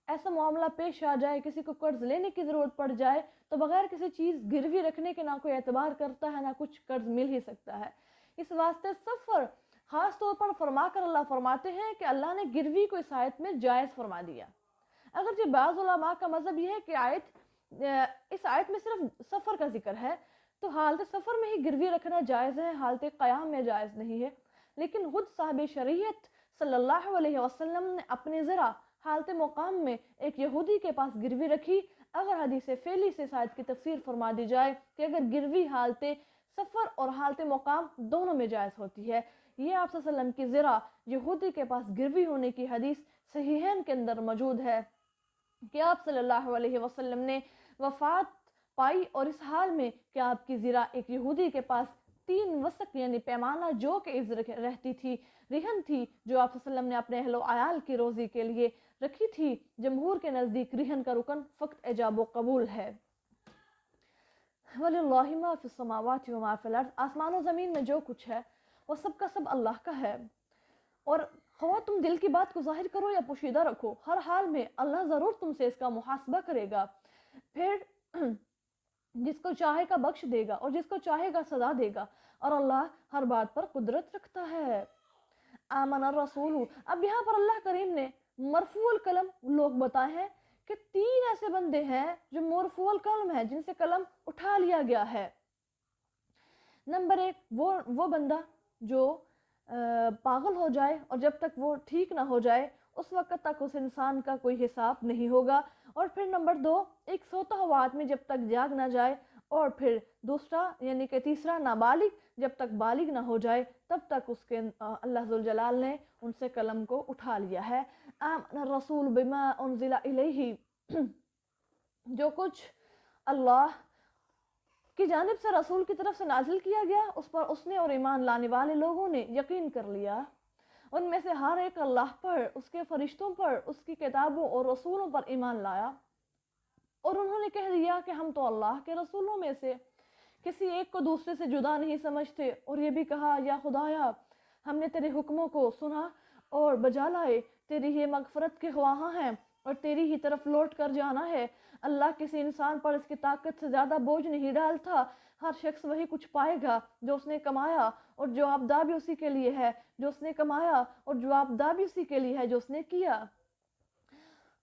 ایسا معاملہ پیش آ جائے، کسی کو قرض لینے کی ضرورت پڑ جائے تو بغیر کسی چیز گروی رکھنے کے نہ کوئی اعتبار کرتا ہے نہ کچھ قرض مل ہی سکتا ہے، اس واسطے سفر خاص طور پر فرما کر اللہ فرماتے ہیں کہ اللہ نے گروی کو اس آیت میں جائز فرما دیا۔ اگرچہ بعض علماء کا مذہب یہ ہے کہ اس آیت میں صرف سفر کا ذکر ہے، تو حالت سفر میں ہی گروی رکھنا جائز ہے، حالت قیام میں جائز نہیں ہے، لیکن خود صاحب شریعت صلی اللہ علیہ وسلم نے اپنی ذرا حالت مقام میں ایک یہودی کے پاس گروی رکھی۔ اگر حدیث فعلی سے اس آیت کی تفسیر فرما دی جائے کہ اگر گروی حالت سفر اور حالت مقام دونوں میں جائز ہوتی ہے، یہ آپ صلی اللہ علیہ وسلم کی ذرا یہودی کے پاس گروی ہونے کی حدیث صحیحین کے اندر موجود ہے کہ آپ صلی اللہ علیہ وسلم نے وفات پائی، اور اس حال میں کہ آپ کی ذرا ایک یہودی کے پاس 3 وسق یعنی پیمانہ جو کہ رہتی تھی، رہن تھی، جو آپ صلی اللہ علیہ وسلم نے اپنے اہل و عیال کی روزی کے لیے رکھی تھی۔ جمہور کے نزدیک رہن کا رکن فقط ایجاب و قبول ہے۔ وَلِلَّهِ مَا فِي السَّمَاوَاتِ وَمَا فِي الْأَرْضِ، آسمان و زمین میں جو کچھ ہے وہ سب کا سب اللہ کا ہے، اور خواہ تم دل کی بات کو ظاہر کرو یا پوشیدہ رکھو، ہر حال میں اللہ ضرور تم سے اس کا محاسبہ کرے گا، پھر جس کو چاہے گا بخش دے گا اور جس کو چاہے گا سزا دے گا، اور اللہ ہر بات پر قدرت رکھتا ہے۔ آمن الرسول، اب یہاں پر اللہ کریم نے مرفوع القلم لوگ بتائے ہیں کہ 3 ایسے بندے ہیں جو مرفوع القلم ہیں، جن سے قلم اٹھا لیا گیا ہے۔ نمبر 1 وہ بندہ جو پاگل ہو جائے اور جب تک وہ ٹھیک نہ ہو جائے اس وقت تک اس انسان کا کوئی حساب نہیں ہوگا، اور پھر نمبر 2 ایک سوتا ہوا آدمی جب تک جاگ نہ جائے، اور پھر دوسرا یعنی کہ تیسرا نابالغ جب تک بالغ نہ ہو جائے تب تک اس کے اللہ ذوالجلال نے ان سے قلم کو اٹھا لیا ہے۔ آمن الرسول بما انزل الیہ، جو کچھ اللہ کی جانب سے رسول کی طرف سے نازل کیا گیا اس پر اس نے اور ایمان لانے والے لوگوں نے یقین کر لیا۔ ان میں سے ہر ایک اللہ پر، اس کے فرشتوں پر، اس کی کتابوں اور رسولوں پر ایمان لایا، اور انہوں نے کہہ دیا کہ ہم تو اللہ کے رسولوں میں سے کسی ایک کو دوسرے سے جدا نہیں سمجھتے، اور یہ بھی کہا یا خدایا ہم نے تیرے حکموں کو سنا اور بجا لائے، تیری ہی مغفرت کے خواہاں ہیں اور تیری ہی طرف لوٹ کر جانا ہے۔ اللہ کسی انسان پر اس کی طاقت سے زیادہ بوجھ نہیں ڈالتا، ہر شخص وہی کچھ پائے گا جو اس نے کمایا، اور جواب دہ بھی اسی کے لیے ہے جو اس نے کمایا، اور جواب دہ بھی اسی کے لیے ہے جو اس نے کیا۔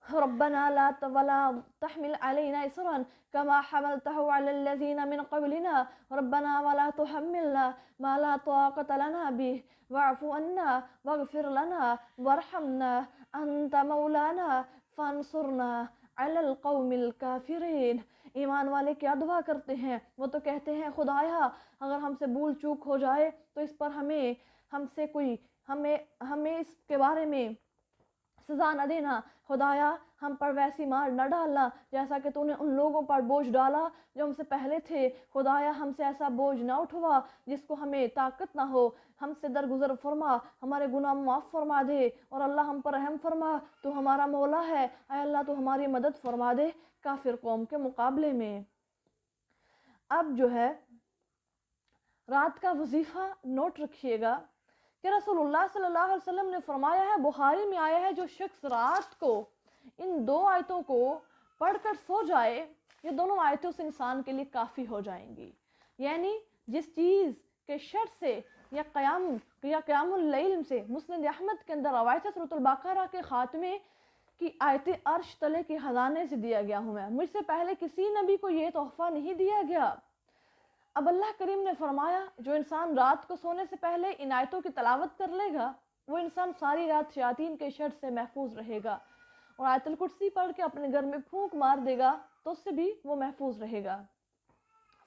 ربنا ولا تحمل علينا إصرا كما حملته على الذين من قبلنا ربنا ولا تحملنا ما لا طاقة لنا به واعف عنا واغفر لنا وارحمنا أنت مولانا فانصرنا على القوم الكافرين۔ ایمان والے کیا دعا کرتے ہیں؟ وہ تو کہتے ہیں خدایا اگر ہم سے بھول چوک ہو جائے تو اس پر ہمیں اس کے بارے میں سزا نہ دینا، خدایا ہم پر ویسی مار نہ ڈالنا جیسا کہ تو نے ان لوگوں پر بوجھ ڈالا جو ہم سے پہلے تھے، خدایا ہم سے ایسا بوجھ نہ اٹھوا جس کو ہمیں طاقت نہ ہو، ہم سے درگزر فرما، ہمارے گناہ معاف فرما دے، اور اللہ ہم پر رحم فرما، تو ہمارا مولا ہے، اے اللہ تو ہماری مدد فرما دے کافر قوم کے مقابلے میں۔ اب جو ہے رات کا وظیفہ نوٹ رکھیے گا کہ رسول اللہ صلی اللہ علیہ وسلم نے فرمایا ہے، بخاری میں آیا ہے، جو شخص رات کو ان 2 آیتوں کو پڑھ کر سو جائے، یہ دونوں آیتوں سے انسان کے لیے کافی ہو جائیں گی۔ یعنی جس چیز کے شر سے یا قیام اللیل سے مسند احمد کے اندر روایت سورۃ البقرہ کے خاتمے کی آیت عرش تلے کے خزانے سے دیا گیا ہوں میں، مجھ سے پہلے کسی نبی کو یہ تحفہ نہیں دیا گیا۔ اب اللہ کریم نے فرمایا جو انسان رات کو سونے سے پہلے ان آیتوں کی تلاوت کر لے گا وہ انسان ساری رات شیاطین کے شر سے محفوظ رہے گا، اور آیت الکرسی پڑھ کے اپنے گھر میں پھونک مار دے گا تو اس سے بھی وہ محفوظ رہے گا۔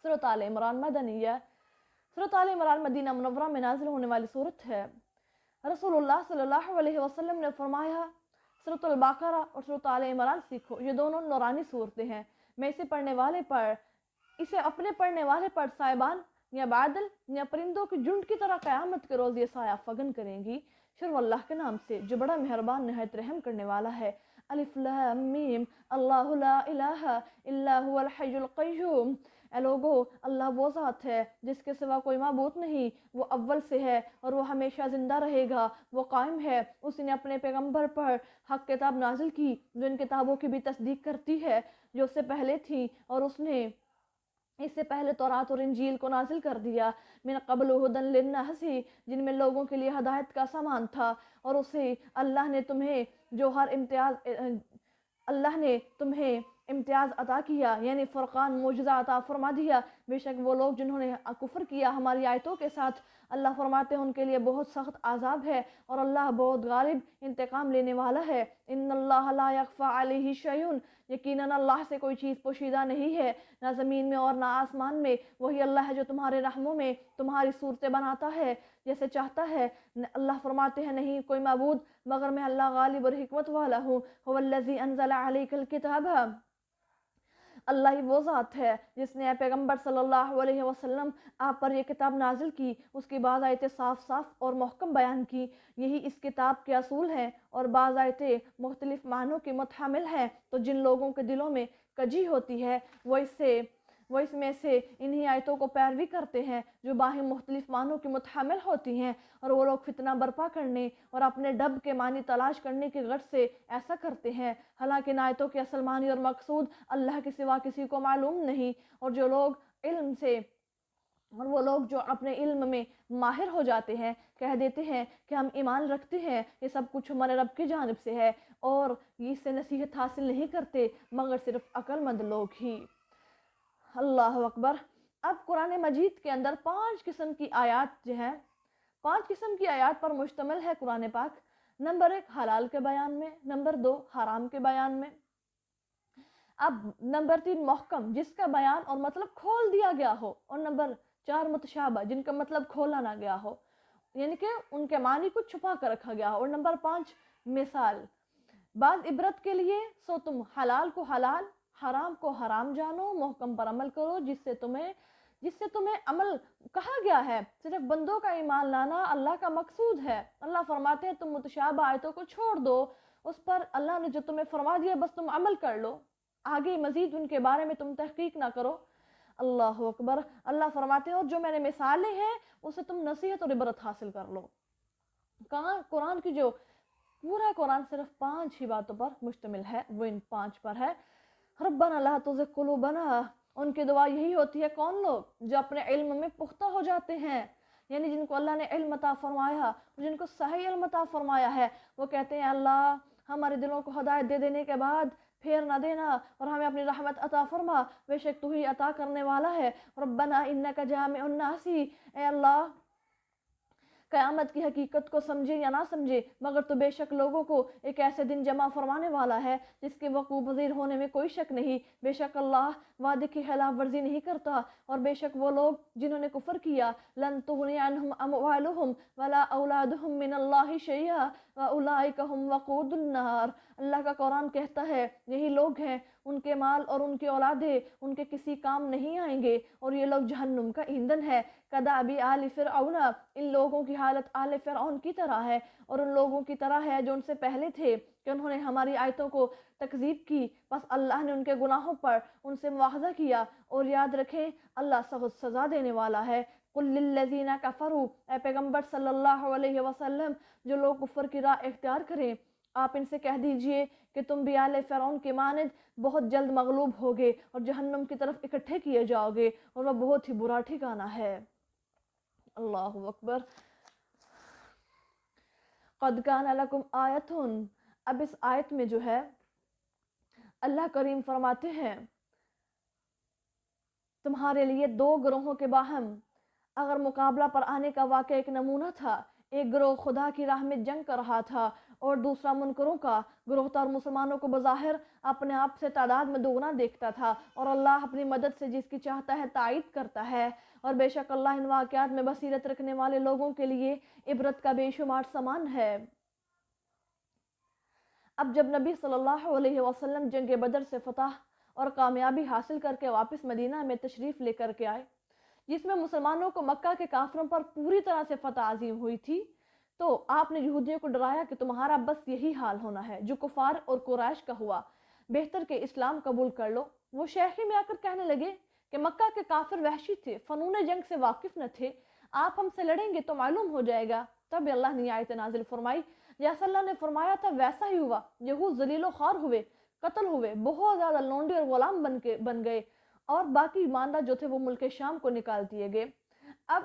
سورۃ آل عمران مدنیہ، سورۃ آل عمران مدینہ منورہ میں نازل ہونے والی سورت ہے۔ رسول اللہ صلی اللہ علیہ وسلم نے فرمایا سورۃ البقرہ اور سورۃ آل عمران سیکھو، یہ دونوں نورانی صورتیں ہیں، میں اسے اپنے پڑھنے والے پر صاحبان یا بادل یا پرندوں کی جھنڈ کی طرح قیامت کے روز یہ سایہ فگن کریں گی۔ شروع اللہ کے نام سے جو بڑا مہربان نہایت رحم کرنے والا ہے۔ الف لام میم، اللہ لا الہ الا هو الحی القیوم۔ اے لوگو، اللہ وہ ذات ہے جس کے سوا کوئی معبود نہیں، وہ اول سے ہے اور وہ ہمیشہ زندہ رہے گا، وہ قائم ہے، اس نے اپنے پیغمبر پر حق کتاب نازل کی جو ان کتابوں کی بھی تصدیق کرتی ہے جو اس سے پہلے تھی، اور اس نے اس سے پہلے تورات اور انجیل کو نازل کر دیا، من قبل ہدن للناس، جن میں لوگوں کے لیے ہدایت کا سامان تھا، اور اسے اللہ نے تمہیں امتیاز عطا کیا، یعنی فرقان معجزہ عطا فرما دیا۔ بے شک وہ لوگ جنہوں نے کفر کیا ہماری آیتوں کے ساتھ، اللہ فرماتے ہیں ان کے لیے بہت سخت عذاب ہے، اور اللہ بہت غالب انتقام لینے والا ہے۔ ان اللہ لا یخفی علیہ شیء، یقیناً اللہ سے کوئی چیز پوشیدہ نہیں ہے، نہ زمین میں اور نہ آسمان میں۔ وہی اللہ ہے جو تمہارے رحموں میں تمہاری صورتیں بناتا ہے جیسے چاہتا ہے۔ اللہ فرماتے ہیں نہیں کوئی معبود مگر میں اللہ غالب اور حکمت والا ہوں۔ هو الذی انزل علیک الکتاب، اللہ ہی وہ ذات ہے جس نے اے پیغمبر صلی اللہ علیہ وسلم آپ پر یہ کتاب نازل کی، اس کی بعض آیتیں صاف صاف اور محکم بیان کی، یہی اس کتاب کے اصول ہیں، اور بعض آیتیں مختلف معنوں کی متحمل ہیں، تو جن لوگوں کے دلوں میں کجی ہوتی ہے وہ اس میں سے انہی آیتوں کو پیروی کرتے ہیں جو باہم مختلف معنوں کی متحمل ہوتی ہیں، اور وہ لوگ فتنہ برپا کرنے اور اپنے ڈب کے معنی تلاش کرنے کی غرض سے ایسا کرتے ہیں، حالانکہ ان آیتوں کے اصل معنی اور مقصود اللہ کے سوا کسی کو معلوم نہیں، اور وہ لوگ جو اپنے علم میں ماہر ہو جاتے ہیں کہہ دیتے ہیں کہ ہم ایمان رکھتے ہیں یہ سب کچھ ہمارے رب کی جانب سے ہے، اور اس سے نصیحت حاصل نہیں کرتے مگر صرف عقل مند لوگ ہی۔ اللہ اکبر۔ اب قرآن مجید کے اندر 5 قسم کی آیات جو ہیں، 5 قسم کی آیات پر مشتمل ہے قرآن پاک۔ نمبر 1 حلال کے بیان میں، نمبر 2 حرام کے بیان میں، اب نمبر 3 محکم جس کا بیان اور مطلب کھول دیا گیا ہو، اور نمبر 4 متشابہ جن کا مطلب کھولا نہ گیا ہو، یعنی کہ ان کے معنی کو چھپا کر رکھا گیا ہو، اور نمبر 5 مثال۔ بعض عبرت کے لیے سو تم حلال کو حلال، حرام کو حرام جانو، محکم پر عمل کرو، جس سے تمہیں عمل کہا گیا ہے، صرف بندوں کا ایمان لانا اللہ کا مقصود ہے۔ اللہ فرماتے ہیں تم متشابہ آیتوں کو چھوڑ دو، اس پر اللہ نے جو تمہیں فرما دیا بس تم عمل کر لو، آگے مزید ان کے بارے میں تم تحقیق نہ کرو۔ اللہ اکبر۔ اللہ فرماتے ہیں اور جو میں نے مثالیں ہیں اسے تم نصیحت اور عبرت حاصل کر لو۔ قرآن کی جو پورا قرآن صرف 5 ہی باتوں پر مشتمل ہے، وہ ان 5 پر ہے۔ ربنا لا تزغ قلوبنا، ان کی دعا یہی ہوتی ہے، کون لوگ جو اپنے علم میں پختہ ہو جاتے ہیں، یعنی جن کو اللہ نے علم عطا فرمایا، جن کو صحیح علم عطا فرمایا ہے، وہ کہتے ہیں اللہ ہمارے دلوں کو ہدایت دے دینے کے بعد پھیر نہ دینا اور ہمیں اپنی رحمت عطا فرما، بے شک تو ہی عطا کرنے والا ہے۔ ربنا انک جامع الناس، اے اللہ قیامت کی حقیقت کو سمجھے یا نہ سمجھے مگر تو بے شک لوگوں کو ایک ایسے دن جمع فرمانے والا ہے جس کے وقوع پذیر ہونے میں کوئی شک نہیں، بے شک اللہ وعدے کی خلاف ورزی نہیں کرتا، اور بے شک وہ لوگ جنہوں نے کفر کیا لن تغنی عنہم اموالہم ولا اولادہم من اللہ شیئا واولئک ہم وقود النار۔ اللہ کا قرآن کہتا ہے یہی لوگ ہیں، ان کے مال اور ان کی اولادیں ان کے کسی کام نہیں آئیں گے، اور یہ لوگ جہنم کا ایندھن ہے۔ کدأب آل فرعون، ان لوگوں کی حالت آل فرعون کی طرح ہے، اور ان لوگوں کی طرح ہے جو ان سے پہلے تھے کہ انہوں نے ہماری آیتوں کو تکذیب کی، بس اللہ نے ان کے گناہوں پر ان سے مواخذہ کیا، اور یاد رکھیں اللہ سخت سزا دینے والا ہے۔ قل للذین کفروا، اے پیغمبر صلی اللہ علیہ وسلم جو لوگ کفر کی راہ اختیار کریں آپ ان سے کہہ دیجئے کہ تم بھی آل فرعون کے مانند بہت جلد مغلوب ہوگے اور جہنم کی طرف اکٹھے کیے جاؤ گے، اور وہ بہت ہی برا ٹھکانہ ہے۔ اللہ اکبر۔ قد کان لکم آیۃ، اب اس آیت میں جو ہے اللہ کریم فرماتے ہیں تمہارے لیے 2 گروہوں کے باہم اگر مقابلہ پر آنے کا واقعہ ایک نمونہ تھا، ایک گروہ خدا کی راہ میں جنگ کر رہا تھا اور دوسرا منکروں کا گروہ تھا، اور مسلمانوں کو بظاہر اپنے آپ سے تعداد میں دوگنا دیکھتا تھا، اور اللہ اپنی مدد سے جس کی چاہتا ہے تائید کرتا ہے، اور بے شک اللہ ان واقعات میں بصیرت رکھنے والے لوگوں کے لیے عبرت کا بے شمار سامان ہے۔ اب جب نبی صلی اللہ علیہ وسلم جنگ بدر سے فتح اور کامیابی حاصل کر کے واپس مدینہ میں تشریف لے کر کے آئے، جس میں مسلمانوں کو مکہ کے کافروں پر پوری طرح سے فتح عظیم ہوئی تھی، تو آپ نے یہودیوں کو ڈرایا کہ تمہارا بس یہی حال ہونا ہے جو کفار اور قریش کا ہوا، بہتر کہ اسلام قبول کر لو۔ وہ شیخی میں آ کر کہنے لگے کہ مکہ کے کافر وحشی تھے، فنون جنگ سے واقف نہ تھے، آپ ہم سے لڑیں گے تو معلوم ہو جائے گا۔ تب اللہ نے آیت نازل فرمائی، جیسا اللہ نے فرمایا تھا ویسا ہی ہوا، یہود ذلیل و خوار ہوئے، قتل ہوئے، بہت زیادہ لونڈے اور غلام بن گئے، اور باقی ایماندار جو تھے وہ ملک شام کو نکال دیے گئے۔ اب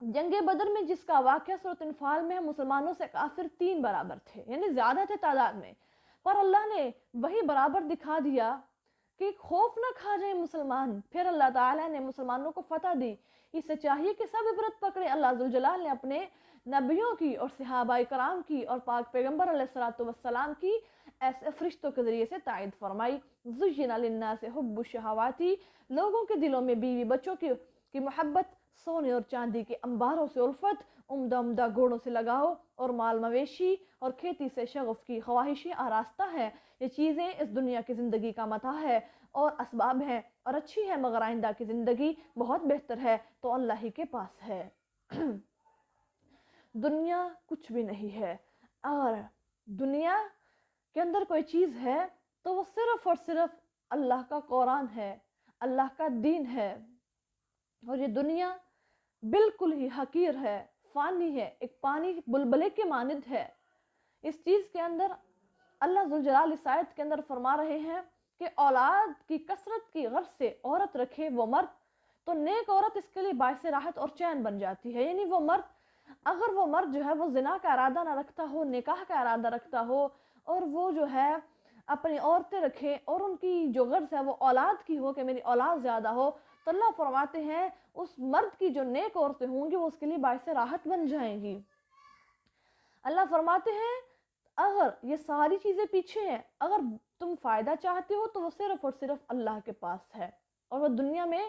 جنگ بدر میں جس کا واقعہ سورۃ انفال میں ہے، مسلمانوں سے کافر 3 برابر تھے، یعنی زیادہ تھے تعداد میں، پر اللہ نے وہی برابر دکھا دیا کہ خوف نہ کھا جائیں مسلمان۔ پھر اللہ تعالیٰ نے مسلمانوں کو فتح دی۔ اس سے چاہیے کہ سب عبرت پکڑے۔ اللہ ذوالجلال نے اپنے نبیوں کی اور صحابہ کرام کی اور پاک پیغمبر علیہ الصلوۃ والسلام کی ایسے فرشتوں کے ذریعے سے تائید فرمائی۔ زُيِّنَ لِلنَّاسِ حُبُّ الشَّهَوَاتِ، لوگوں کے دلوں میں بیوی بچوں کی محبت، سونے اور چاندی کے انباروں سے الفت، عمدہ عمدہ گھوڑوں سے لگاؤ اور مال مویشی اور کھیتی سے شغف کی خواہشیں آراستہ ہے۔ یہ چیزیں اس دنیا کی زندگی کا متاع ہے اور اسباب ہیں اور اچھی ہے، مگر آئندہ کی زندگی بہت بہتر ہے تو اللہ ہی کے پاس ہے۔ دنیا کچھ بھی نہیں ہے۔ اور دنیا کے اندر کوئی چیز ہے تو وہ صرف اور صرف اللہ کا قرآن ہے، اللہ کا دین ہے۔ اور یہ دنیا بالکل ہی حقیر ہے، فانی ہے، ایک پانی بلبلے کے مانند ہے۔ اس چیز کے اندر اللہ ذوالجلال اس آیت کے اندر فرما رہے ہیں کہ اولاد کی کثرت کی غرض سے عورت رکھے وہ مرد تو نیک عورت اس کے لیے باعث راحت اور چین بن جاتی ہے۔ یعنی وہ مرد، اگر وہ مرد جو ہے وہ زنا کا ارادہ نہ رکھتا ہو، نکاح کا ارادہ رکھتا ہو، اور وہ جو ہے اپنی عورتیں رکھے اور ان کی جو غرض ہے وہ اولاد کی ہو کہ میری اولاد زیادہ ہو، تو اللہ فرماتے ہیں اس مرد کی جو نیک عورتیں ہوں گی وہ اس کے لیے باعث راحت بن جائیں گی۔ اللہ فرماتے ہیں اگر یہ ساری چیزیں پیچھے ہیں، اگر تم فائدہ چاہتے ہو تو وہ صرف اور صرف اللہ کے پاس ہے، اور وہ دنیا میں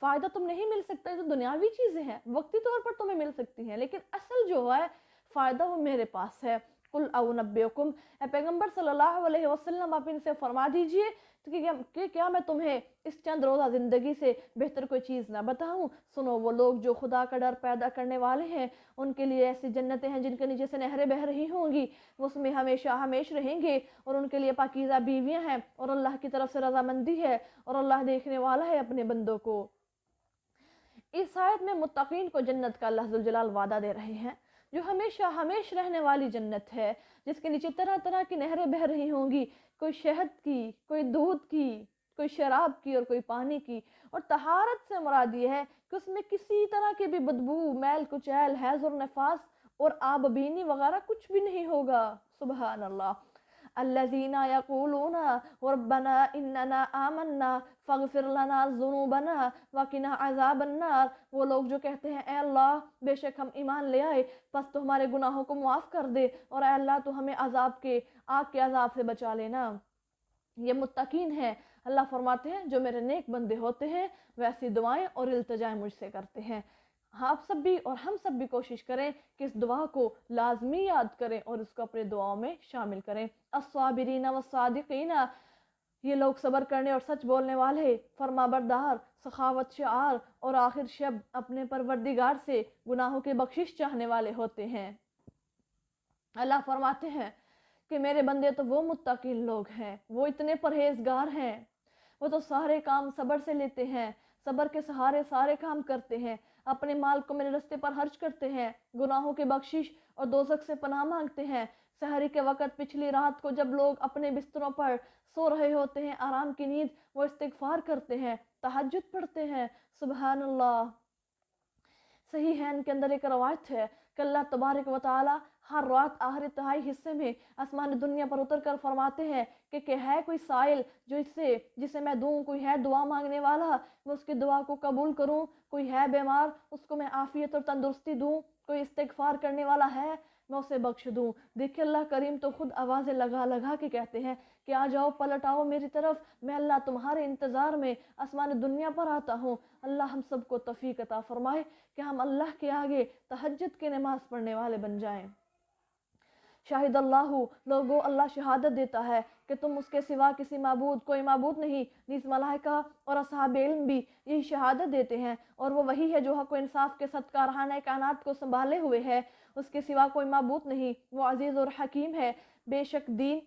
فائدہ تم نہیں مل سکتا۔ جو دنیاوی چیزیں ہیں وقتی طور پر تمہیں مل سکتی ہیں، لیکن اصل جو ہے فائدہ وہ میرے پاس ہے۔ قُلْ أَوْنَبِّئُكُمْ، اے پیغمبر صلی اللہ علیہ وسلم آپ ان سے فرما دیجئے کہ کیا میں تمہیں اس چند روزہ زندگی سے بہتر کوئی چیز نہ بتاؤں؟ سنو، وہ لوگ جو خدا کا ڈر پیدا کرنے والے ہیں ان کے لیے ایسی جنتیں ہیں جن کے نیچے سے نہریں بہہ رہی ہوں گی، وہ اس میں ہمیشہ ہمیش رہیں گے، اور ان کے لیے پاکیزہ بیویاں ہیں اور اللہ کی طرف سے رضامندی ہے، اور اللہ دیکھنے والا ہے اپنے بندوں کو۔ اس آیت میں متقین کو جنت کا اللہ ذوالجلال وعدہ دے رہے ہیں، جو ہمیشہ ہمیش رہنے والی جنت ہے، جس کے نیچے طرح طرح کی نہریں بہہ رہی ہوں گی، کوئی شہد کی، کوئی دودھ کی، کوئی شراب کی اور کوئی پانی کی۔ اور طہارت سے مراد یہ ہے کہ اس میں کسی طرح کی بھی بدبو، میل کچیل، حیض اور نفاس اور آب بینی وغیرہ کچھ بھی نہیں ہوگا۔ سبحان اللہ۔ الذین یقولون ربنا اننا آمنا فاغفر لنا ذنوبنا وقنا عذاب النار، وہ لوگ جو کہتے ہیں اے اللہ بے شک ہم ایمان لے آئے، پس تو ہمارے گناہوں کو معاف کر دے، اور اے اللہ تو ہمیں آگ کے عذاب سے بچا لینا۔ یہ متقین ہیں۔ اللہ فرماتے ہیں جو میرے نیک بندے ہوتے ہیں ویسی دعائیں اور التجائیں مجھ سے کرتے ہیں۔ آپ سب بھی اور ہم سب بھی کوشش کریں کہ اس دعا کو لازمی یاد کریں اور اس کو اپنے دعاؤں میں شامل کریں۔ الصابرین والصادقین، یہ لوگ صبر کرنے اور سچ بولنے والے، فرما بردار، سخاوت شعار اور آخر شب اپنے پروردگار سے گناہوں کی بخشش چاہنے والے ہوتے ہیں۔ اللہ فرماتے ہیں کہ میرے بندے تو وہ متقین لوگ ہیں، وہ اتنے پرہیزگار ہیں، وہ تو سارے کام صبر سے لیتے ہیں، صبر کے سہارے سارے کام کرتے ہیں، اپنے مال کو میرے راستے پر خرچ کرتے ہیں، گناہوں کی بخشش اور دوزخ سے پناہ مانگتے ہیں۔ سحری کے وقت پچھلی رات کو جب لوگ اپنے بستروں پر سو رہے ہوتے ہیں آرام کی نیند، وہ استغفار کرتے ہیں، تہجد پڑھتے ہیں۔ سبحان اللہ۔ صحیح ہے، ان کے اندر ایک روایت ہے کہ اللہ تبارک و تعالی ہر رات آخری تہائی حصے میں آسمان دنیا پر اتر کر فرماتے ہیں کہ ہے کوئی سائل جو جسے میں دوں، کوئی ہے دعا مانگنے والا میں اس کی دعا کو قبول کروں، کوئی ہے بیمار اس کو میں عافیت اور تندرستی دوں، کوئی استغفار کرنے والا ہے میں اسے بخش دوں۔ دیکھیں اللہ کریم تو خود آوازیں لگا لگا کے کہتے ہیں کہ آ جاؤ، پلٹ آؤ میری طرف، میں اللہ تمہارے انتظار میں آسمان دنیا پر آتا ہوں۔ اللہ ہم سب کو توفیق عطا فرمائے کہ ہم اللہ کے آگے تہجد کی نماز پڑھنے والے بن جائیں۔ شاہد اللہ، لوگو اللہ شہادت دیتا ہے کہ تم اس کے سوا کسی معبود کوئی معبود نہیں، نیز ملائکہ اور اصحاب علم بھی یہی شہادت دیتے ہیں، اور وہ وہی ہے جو حق و انصاف کے ساتھ کارخانہ کائنات کو سنبھالے ہوئے ہے، اس کے سوا کوئی معبود نہیں، وہ عزیز اور حکیم ہے۔ بے شک دین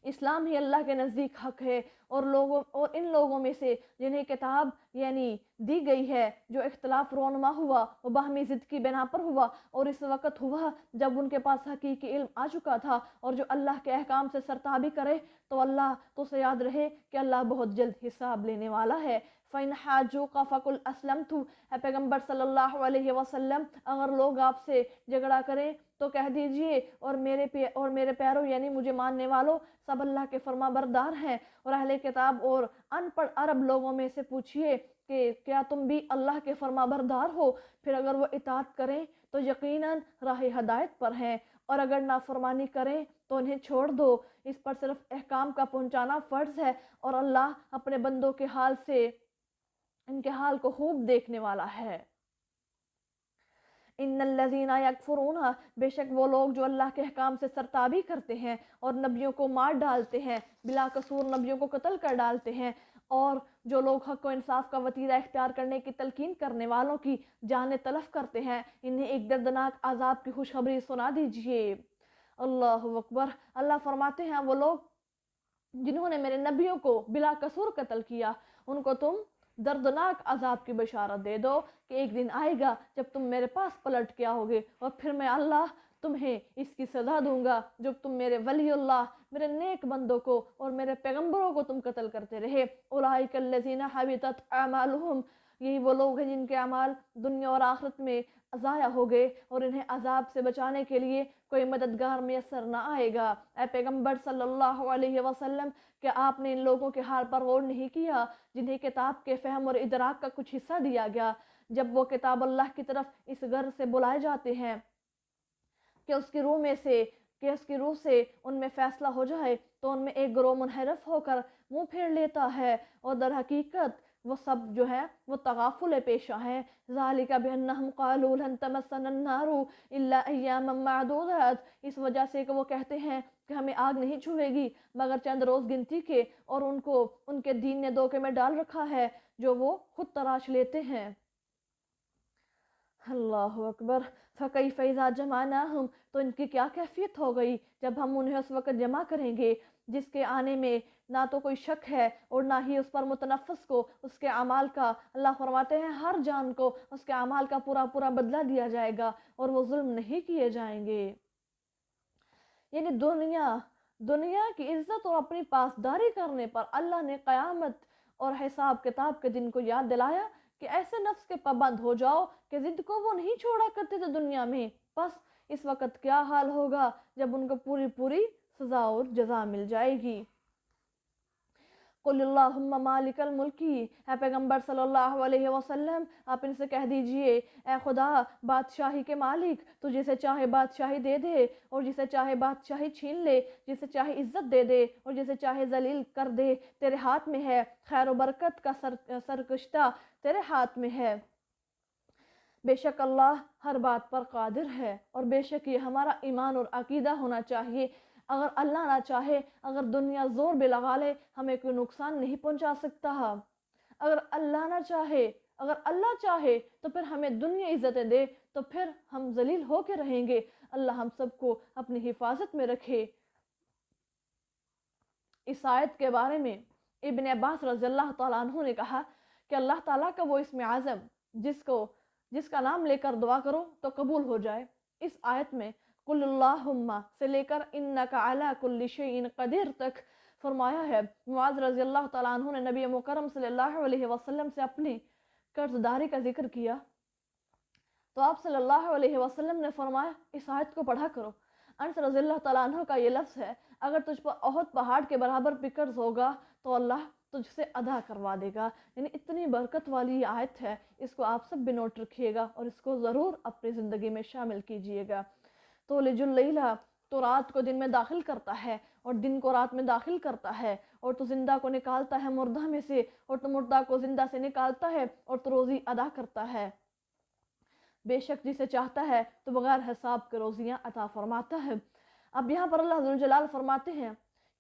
اسلام ہی اللہ کے نزدیک حق ہے، اور ان لوگوں میں سے جنہیں کتاب یعنی دی گئی ہے جو اختلاف رونما ہوا وہ باہمی ضد کی بنا پر ہوا، اور اس وقت ہوا جب ان کے پاس حقیقی علم آ چکا تھا، اور جو اللہ کے احکام سے سرتابی کرے تو اللہ تو اسے یاد رہے کہ اللہ بہت جلد حساب لینے والا ہے۔ فَإِنْ حَاجُّوكَ فَقُلْ أَسْلَمْتُ، اے پیغمبر صلی اللہ علیہ وسلم اگر لوگ آپ سے جھگڑا کریں تو کہہ دیجئے اور میرے پیاروں یعنی مجھے ماننے والوں سب اللہ کے فرما بردار ہیں، اور اہل کتاب اور ان پڑھ عرب لوگوں میں سے پوچھئے کہ کیا تم بھی اللہ کے فرما بردار ہو، پھر اگر وہ اطاعت کریں تو یقیناً راہ ہدایت پر ہیں، اور اگر نافرمانی کریں تو انہیں چھوڑ دو، اس پر صرف احکام کا پہنچانا فرض ہے، اور اللہ اپنے بندوں کے حال سے ان کے حال کو خوب دیکھنے والا ہے۔ ان الذین یکفرون، بے شک وہ لوگ جو اللہ کے احکام سے سرتابی کرتے ہیں اور نبیوں کو مار ڈالتے ہیں، بلا قصور نبیوں کو قتل کر ڈالتے ہیں، اور جو لوگ حق و انصاف کا وتیرہ اختیار کرنے کی تلقین کرنے والوں کی جانیں تلف کرتے ہیں، انہیں ایک دردناک عذاب کی خوشخبری سنا دیجئے۔ اللہ اکبر۔ اللہ فرماتے ہیں وہ لوگ جنہوں نے میرے نبیوں کو بلا قصور قتل کیا، ان کو تم دردناک عذاب کی بشارت دے دو کہ ایک دن آئے گا جب تم میرے پاس پلٹ کے آؤ گے، اور پھر میں اللہ تمہیں اس کی سزا دوں گا جب تم میرے ولی اللہ، میرے نیک بندوں کو اور میرے پیغمبروں کو تم قتل کرتے رہے۔ اولئک الذین حبطت اعمالہم، یہی وہ لوگ ہیں جن کے اعمال دنیا اور آخرت میں ضائع ہو گئے، اور انہیں عذاب سے بچانے کے لیے کوئی مددگار میسر نہ آئے گا۔ اے پیغمبر صلی اللہ علیہ وسلم، کیا آپ نے ان لوگوں کے حال پر غور نہیں کیا جنہیں کتاب کے فہم اور ادراک کا کچھ حصہ دیا گیا، جب وہ کتاب اللہ کی طرف اس غرض سے بلائے جاتے ہیں کہ اس کی روح سے ان میں فیصلہ ہو جائے، تو ان میں ایک گروہ منحرف ہو کر منہ پھیر لیتا ہے، اور در حقیقت وہ سب جو ہے وہ تغافل پیشہ ہیں۔ ذالک بانہم قالوا لن تمسنا النار الا ایاما معدودات، اس وجہ سے کہ وہ کہتے ہیں کہ ہمیں آگ نہیں چھوئے گی مگر چند روز گنتی کے، اور ان کو ان کے دین نے دھوکے میں ڈال رکھا ہے جو وہ خود تراش لیتے ہیں۔ اللہ اکبر۔ فَكَيْفَ إِذَا جَمَعْنَاهُمْ، تو ان کی کیا کیفیت ہو گئی جب ہم انہیں اس وقت جمع کریں گے جس کے آنے میں نہ تو کوئی شک ہے اور نہ ہی اس پر متنفس کو اس کے اعمال کا۔ اللہ فرماتے ہیں ہر جان کو اس کے اعمال کا پورا پورا بدلہ دیا جائے گا، اور وہ ظلم نہیں کیے جائیں گے۔ یعنی دنیا کی عزت اور اپنی پاسداری کرنے پر اللہ نے قیامت اور حساب کتاب کے دن کو یاد دلایا کہ ایسے نفس کے پابند ہو جاؤ کہ ضد کو وہ نہیں چھوڑا کرتے تھے دنیا میں، بس اس وقت کیا حال ہوگا جب ان کو پوری پوری سزا اور جزا مل جائے گی۔ قل اللہم مالک الملکی، اے پیغمبر صلی اللہ علیہ وسلم آپ ان سے کہہ دیجئے اے خدا بادشاہی کے مالک، تو جسے چاہے بادشاہی دے دے اور جسے چاہے بادشاہی چھین لے، جسے چاہے عزت دے دے اور جسے چاہے ذلیل کر دے، تیرے ہاتھ میں ہے، خیر و برکت کا سرکشتہ تیرے ہاتھ میں ہے۔ بے شک اللہ ہر بات پر قادر ہے، اور بے شک یہ ہمارا ایمان اور عقیدہ ہونا چاہیے۔ اگر اللہ نہ چاہے، اگر دنیا زور بھی لگا لے، ہمیں کوئی نقصان نہیں پہنچا سکتا۔ اگر اللہ نہ چاہے، اگر اللہ چاہے تو پھر ہمیں دنیا عزتیں دے تو پھر ہم ذلیل ہو کے رہیں گے۔ اللہ ہم سب کو اپنی حفاظت میں رکھے۔ اس آیت کے بارے میں ابن عباس رضی اللہ تعالیٰ عنہ نے کہا کہ اللہ تعالیٰ کا وہ اسم اعظم جس کا نام لے کر دعا کرو تو قبول ہو جائے، اس آیت میں قل اللہم سے لے کر انک علی کل شیء قدیر تک فرمایا ہے۔ معاذ رضی اللہ تعالیٰ عنہ نے نبی مکرم صلی اللہ علیہ وسلم سے اپنی قرض داری کا ذکر کیا تو آپ صلی اللہ علیہ وسلم نے فرمایا اس آیت کو پڑھا کرو۔ انس رضی اللہ تعالیٰ عنہ کا یہ لفظ ہے اگر تجھ پر احد پہاڑ کے برابر بھی قرض ہوگا تو اللہ تجھ سے ادا کروا دے گا۔ یعنی اتنی برکت والی یہ آیت ہے، اس کو آپ سب بھی نوٹ رکھیے گا اور اس کو ضرور اپنی زندگی میں شامل کیجئے گا۔ تولج اللیل، تو رات کو دن میں داخل کرتا ہے اور دن کو رات میں داخل کرتا ہے، اور تو زندہ کو نکالتا ہے مردہ میں سے اور تو مردہ کو زندہ سے نکالتا ہے، اور تو روزی ادا کرتا ہے۔ بے شک جسے چاہتا ہے تو بغیر حساب کے روزیاں عطا فرماتا ہے۔ اب یہاں پر اللہ ذوالجلال فرماتے ہیں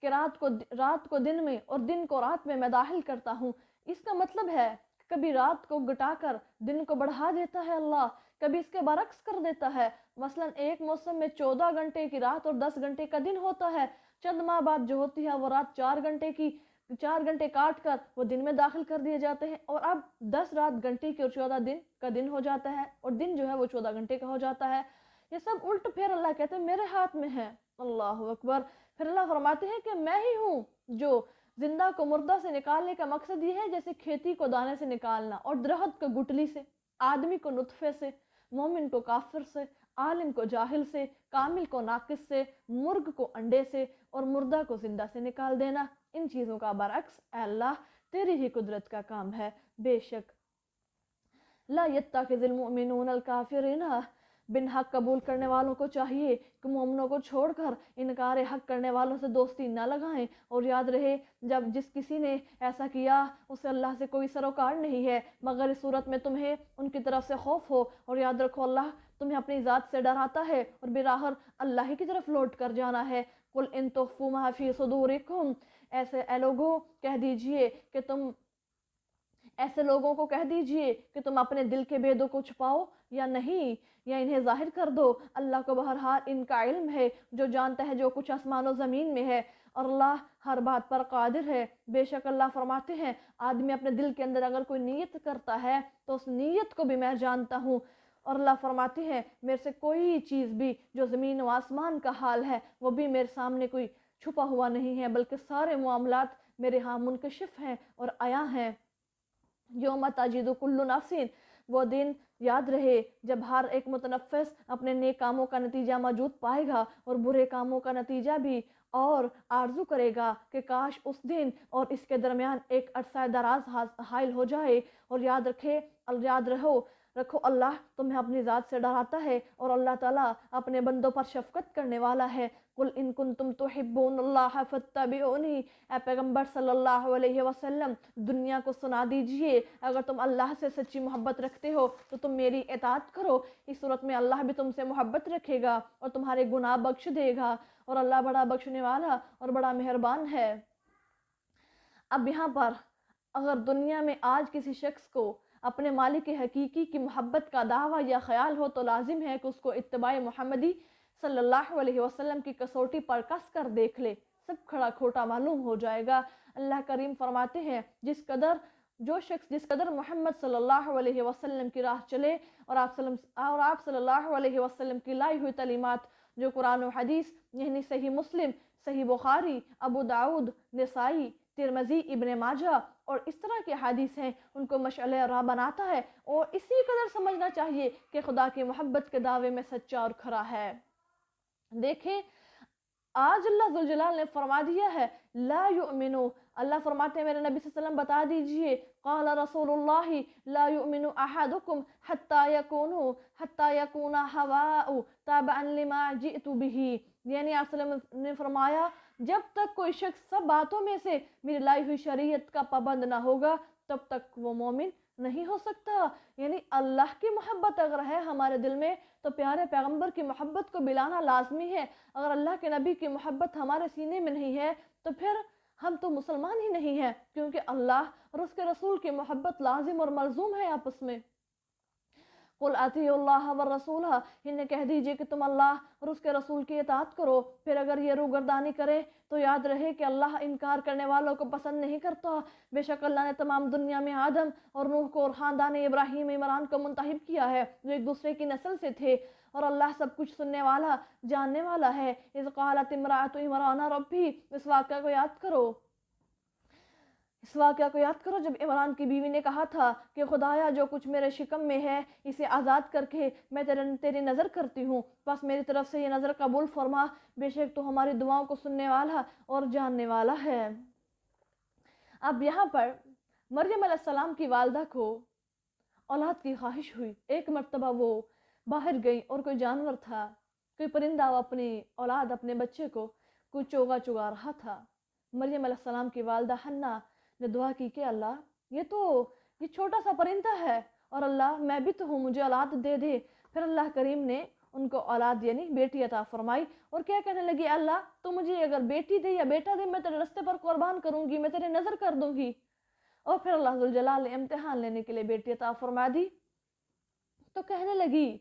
کہ رات کو دن میں اور دن کو رات میں داخل کرتا ہوں۔ اس کا مطلب ہے کہ کبھی رات کو گھٹا کر دن کو بڑھا دیتا ہے اللہ، کبھی اس کے برعکس کر دیتا ہے۔ مثلا ایک موسم میں 14 گھنٹے کی رات اور 10 گھنٹے کا دن ہوتا ہے، چند ماہ بعد جو ہوتی ہے وہ رات 4 گھنٹے کی 4 گھنٹے کاٹ کر وہ دن میں داخل کر دیے جاتے ہیں، اور اب 10 رات گھنٹے کی اور 14 دن کا دن ہو جاتا ہے، اور دن جو ہے وہ 14 گھنٹے کا ہو جاتا ہے۔ یہ سب الٹ پھیر اللہ کہتے ہیں میرے ہاتھ میں ہے۔ اللہ اکبر۔ پھر اللہ فرماتے ہیں کہ میں ہی ہوں جو زندہ کو مردہ سے نکالنے کا مقصد یہ ہے جیسے کھیتی کو دانے سے نکالنا، اور درخت کو گٹلی سے، آدمی کو نطفے سے، مومن کو کافر سے، عالم کو جاہل سے، کامل کو ناقص سے، مرغ کو انڈے سے، اور مردہ کو زندہ سے نکال دینا۔ ان چیزوں کا برعکس اے اللہ تیری ہی قدرت کا کام ہے۔ بے شک لا يتخذ المؤمنون الکافرین، بن حق قبول کرنے والوں کو چاہیے کہ مومنوں کو چھوڑ کر انکار حق کرنے والوں سے دوستی نہ لگائیں، اور یاد رہے جب جس کسی نے ایسا کیا اسے اللہ سے کوئی سروکار نہیں ہے مگر اس صورت میں تمہیں ان کی طرف سے خوف ہو، اور یاد رکھو اللہ تمہیں اپنی ذات سے ڈراتا ہے اور براہر اللہ ہی کی طرف لوٹ کر جانا ہے۔ قل ان تخفوا ما فی صدورکم، ایسے اے لوگوں کہہ دیجئے کہ تم ایسے لوگوں کو کہہ دیجئے کہ تم اپنے دل کے بھیدوں کو چھپاؤ یا نہیں، یا انہیں ظاہر کر دو، اللہ کو بہرحال ان کا علم ہے، جو جانتا ہے جو کچھ آسمان و زمین میں ہے، اور اللہ ہر بات پر قادر ہے۔ بے شک اللہ فرماتے ہیں آدمی اپنے دل کے اندر اگر کوئی نیت کرتا ہے تو اس نیت کو بھی میں جانتا ہوں، اور اللہ فرماتے ہیں میرے سے کوئی چیز بھی جو زمین و آسمان کا حال ہے وہ بھی میرے سامنے کوئی چھپا ہوا نہیں ہے، بلکہ سارے معاملات میرے ہاں منکشف ہیں اور عیاں ہیں۔ یوم تجد کل نفس، وہ دن یاد رہے جب ہر ایک متنفس اپنے نیک کاموں کا نتیجہ موجود پائے گا اور برے کاموں کا نتیجہ بھی، اور آرزو کرے گا کہ کاش اس دن اور اس کے درمیان ایک عرصہ دراز حائل ہو جائے، اور یاد رکھو اللہ تمہیں اپنی ذات سے ڈراتا ہے، اور اللہ تعالیٰ اپنے بندوں پر شفقت کرنے والا ہے۔ قل ان کنتم تحبون اللہ فاتبعونی، اے پیغمبر صلی اللہ علیہ وسلم دنیا کو سنا دیجئے اگر تم اللہ سے سچی محبت رکھتے ہو تو تم میری اطاعت کرو، اس صورت میں اللہ بھی تم سے محبت رکھے گا اور تمہارے گناہ بخش دے گا، اور اللہ بڑا بخشنے والا اور بڑا مہربان ہے۔ اب یہاں پر اگر دنیا میں آج کسی شخص کو اپنے مالک حقیقی کی محبت کا دعویٰ یا خیال ہو تو لازم ہے کہ اس کو اتباع محمدی صلی اللہ علیہ وسلم کی کسوٹی پر کس کر دیکھ لے، سب کھڑا کھوٹا معلوم ہو جائے گا۔ اللہ کریم فرماتے ہیں جو شخص جس قدر محمد صلی اللہ علیہ وسلم کی راہ چلے اور آپ صلی اللہ علیہ وسلم کی لائی ہوئی تعلیمات جو قرآن و حدیث یعنی صحیح مسلم، صحیح بخاری، ابو داؤد، نسائی، ترمذی، ابن ماجہ اور اس طرح کے حدیث ہیں ان کو مشعل راہ بناتا ہے، اور اسی قدر سمجھنا چاہیے کہ خدا کی محبت کے دعوے میں سچا اور کھرا ہے۔ دیکھیں آج اللہ ذوالجلال نے فرما دیا ہے لا یؤمنو، اللہ فرماتے ہیں میرے نبی صلی اللہ علیہ وسلم بتا دیجئے قال رسول اللہ لا یؤمن احدکم حتی یکون ہواء تابعا لما جئت به، یعنی آپ صلی اللہ علیہ وسلم نے فرمایا جب تک کوئی شخص سب باتوں میں سے میری لائی ہوئی شریعت کا پابند نہ ہوگا تب تک وہ مومن نہیں ہو سکتا۔ یعنی اللہ کی محبت اگر ہے ہمارے دل میں تو پیارے پیغمبر کی محبت کو بلانا لازمی ہے۔ اگر اللہ کے نبی کی محبت ہمارے سینے میں نہیں ہے تو پھر ہم تو مسلمان ہی نہیں ہیں، کیونکہ اللہ اور اس کے رسول کی محبت لازم اور ملزوم ہے آپس میں۔ قل اطیعوا اللہ والرسول، انہیں کہہ دیجئے کہ تم اللہ اور اس کے رسول کی اطاعت کرو، پھر اگر یہ روگردانی کرے تو یاد رہے کہ اللہ انکار کرنے والوں کو پسند نہیں کرتا۔ بے شک اللہ نے تمام دنیا میں آدم اور نوح کو اور خاندان ابراہیم عمران کو منتخب کیا ہے جو ایک دوسرے کی نسل سے تھے، اور اللہ سب کچھ سننے والا جاننے والا ہے۔ اذ قالت امرأۃ عمران ربی، اس واقعہ کو یاد کرو جب عمران کی بیوی نے کہا تھا کہ خدایا جو کچھ میرے شکم میں ہے اسے آزاد کر کے میں تیری نظر کرتی ہوں، بس میری طرف سے یہ نظر قبول فرما، بے شک تو ہماری دعاؤں کو سننے والا اور جاننے والا ہے۔ اب یہاں پر مریم علیہ السلام کی والدہ کو اولاد کی خواہش ہوئی، ایک مرتبہ وہ باہر گئی اور کوئی جانور تھا، کوئی پرندہ اپنی اولاد اپنے بچے کو کوئی چوغا چگا رہا تھا۔ مریم علیہ السلام کی والدہ حنا نے دعا کی کہ اللہ یہ چھوٹا سا پرندہ ہے اور اللہ میں بھی تو ہوں، مجھے اولاد دے دے۔ پھر اللہ کریم نے ان کو اولاد یعنی بیٹی عطا فرمائی، اور کیا کہنے لگی اللہ تو مجھے اگر بیٹی دے یا بیٹا دے میں تیرے رستے پر قربان کروں گی، میں تیرے نظر کر دوں گی۔ اور پھر اللہ ذوالجلال نے امتحان لینے کے لیے بیٹی عطا فرما دی، تو کہنے لگی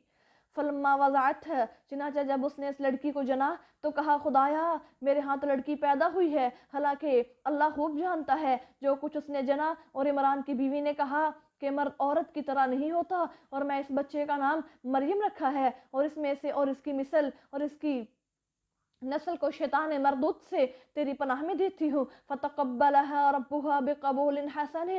فلما وضعتها، چنانچہ جب اس نے اس لڑکی کو جنا تو کہا خدایا میرے ہاں تو لڑکی پیدا ہوئی ہے، حالانکہ اللہ خوب جانتا ہے جو کچھ اس نے جنا۔ اور عمران کی بیوی نے کہا کہ مرد عورت کی طرح نہیں ہوتا، اور میں اس بچے کا نام مریم رکھا ہے، اور اس میں سے اور اس کی مثل اور اس کی نسل کو شیطان مردود سے تیری پناہ میں دیتی ہوں۔ فتقبلها ربها بقبول حسن،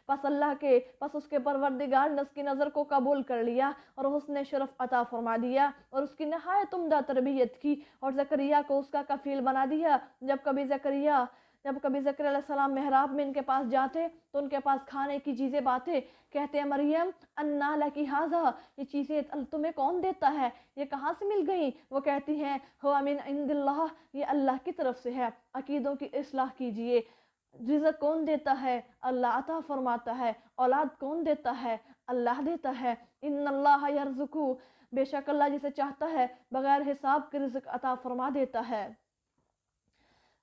پس اس کے پروردگار نے اس کی نظر کو قبول کر لیا اور حسن شرف عطا فرما دیا اور اس کی نہایت عمدہ تربیت کی، اور زکریا کو اس کا کفیل بنا دیا۔ جب کبھی زکریا علیہ السلام محراب میں ان کے پاس جاتے تو ان کے پاس کھانے کی چیزیں باتیں کہتے ہیں مریم انا لکی ھذا، یہ چیزیں تمہیں کون دیتا ہے، یہ کہاں سے مل گئی؟ وہ کہتی ہیں ہو من عند اللہ، یہ اللہ کی طرف سے ہے۔ عقیدوں کی اصلاح کیجئے۔ رزق کون دیتا ہے؟ اللہ عطا فرماتا ہے۔ اولاد کون دیتا ہے؟ اللہ دیتا ہے۔ ان اللہ یرزقو، بے شک اللہ جسے چاہتا ہے بغیر حساب کے رزق عطا فرما دیتا ہے۔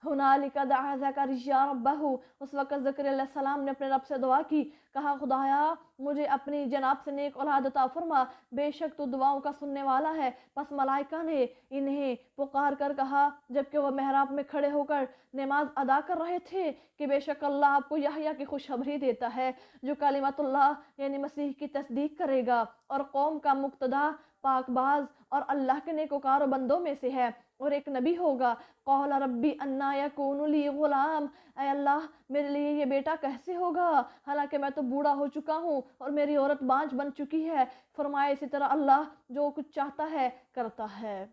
ہنالک دعا زکریا ربہ، اس وقت زکریا علیہ السلام نے اپنے رب سے دعا کی، کہا خدایا مجھے اپنی جناب سے نیک اولاد عطا فرما، بے شک تو دعاؤں کا سننے والا ہے۔ پس ملائکہ نے انہیں پکار کر کہا جبکہ وہ محراب میں کھڑے ہو کر نماز ادا کر رہے تھے کہ بے شک اللہ آپ کو یحییٰ کی خوشخبری دیتا ہے جو کلمت اللہ یعنی مسیح کی تصدیق کرے گا اور قوم کا مقتدا، پاک باز اور اللہ کے نیکوکار بندوں میں سے ہے اور ایک نبی ہوگا۔ قال ربی انا یکون لی غلام، اے اللہ میرے لیے یہ بیٹا کیسے ہوگا حالانکہ میں تو بوڑھا ہو چکا ہوں اور میری عورت بانجھ بن چکی ہے۔ فرمایا اسی طرح اللہ جو کچھ چاہتا ہے کرتا ہے۔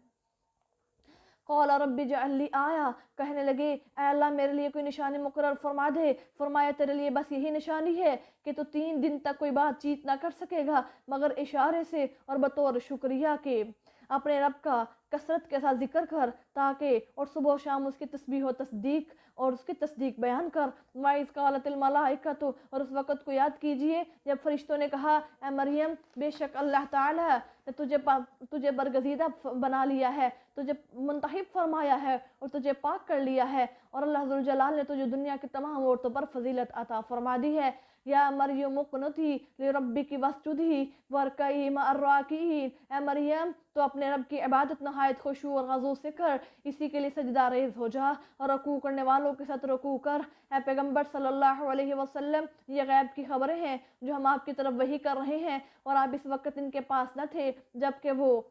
قال رب اجعل لی آیا، کہنے لگے اے اللہ میرے لیے کوئی نشانی مقرر فرما دے۔ فرمایا تیرے لیے بس یہی نشانی ہے کہ تو 3 دن تک کوئی بات چیت نہ کر سکے گا مگر اشارے سے اور بطور شکریہ کے۔ اپنے رب کا کثرت کے ساتھ ذکر کر تاکہ اور صبح و شام اس کی تسبیح و تصدیق اور اس کی تصدیق بیان کر۔ وَإِذْ قَالَتِ الْمَلَائِكَةُ، اور اس وقت کو یاد کیجئے جب فرشتوں نے کہا اے مریم بے شک اللہ تعالیٰ نے تجھے برگزیدہ بنا لیا ہے، تجھے منتخب فرمایا ہے اور تجھے پاک کر لیا ہے، اور اللہ ذوالجلال نے تجھے دنیا کی تمام عورتوں پر فضیلت عطا فرما دی ہے۔ یا مریم اقنتی لربک واسجدی وارکعی مع الراکعین، اے مریم تو اپنے رب کی عبادت نہایت خشوع اور خضوع سے کر، اسی کے لیے سجدہ ریز ہو جا اور رکوع کرنے والوں کے ساتھ رکوع کر۔ اے پیغمبر صلی اللہ علیہ وسلم یہ غیب کی خبریں ہیں جو ہم آپ کی طرف وحی کر رہے ہیں، اور آپ اس وقت ان کے پاس نہ تھے جبکہ وہ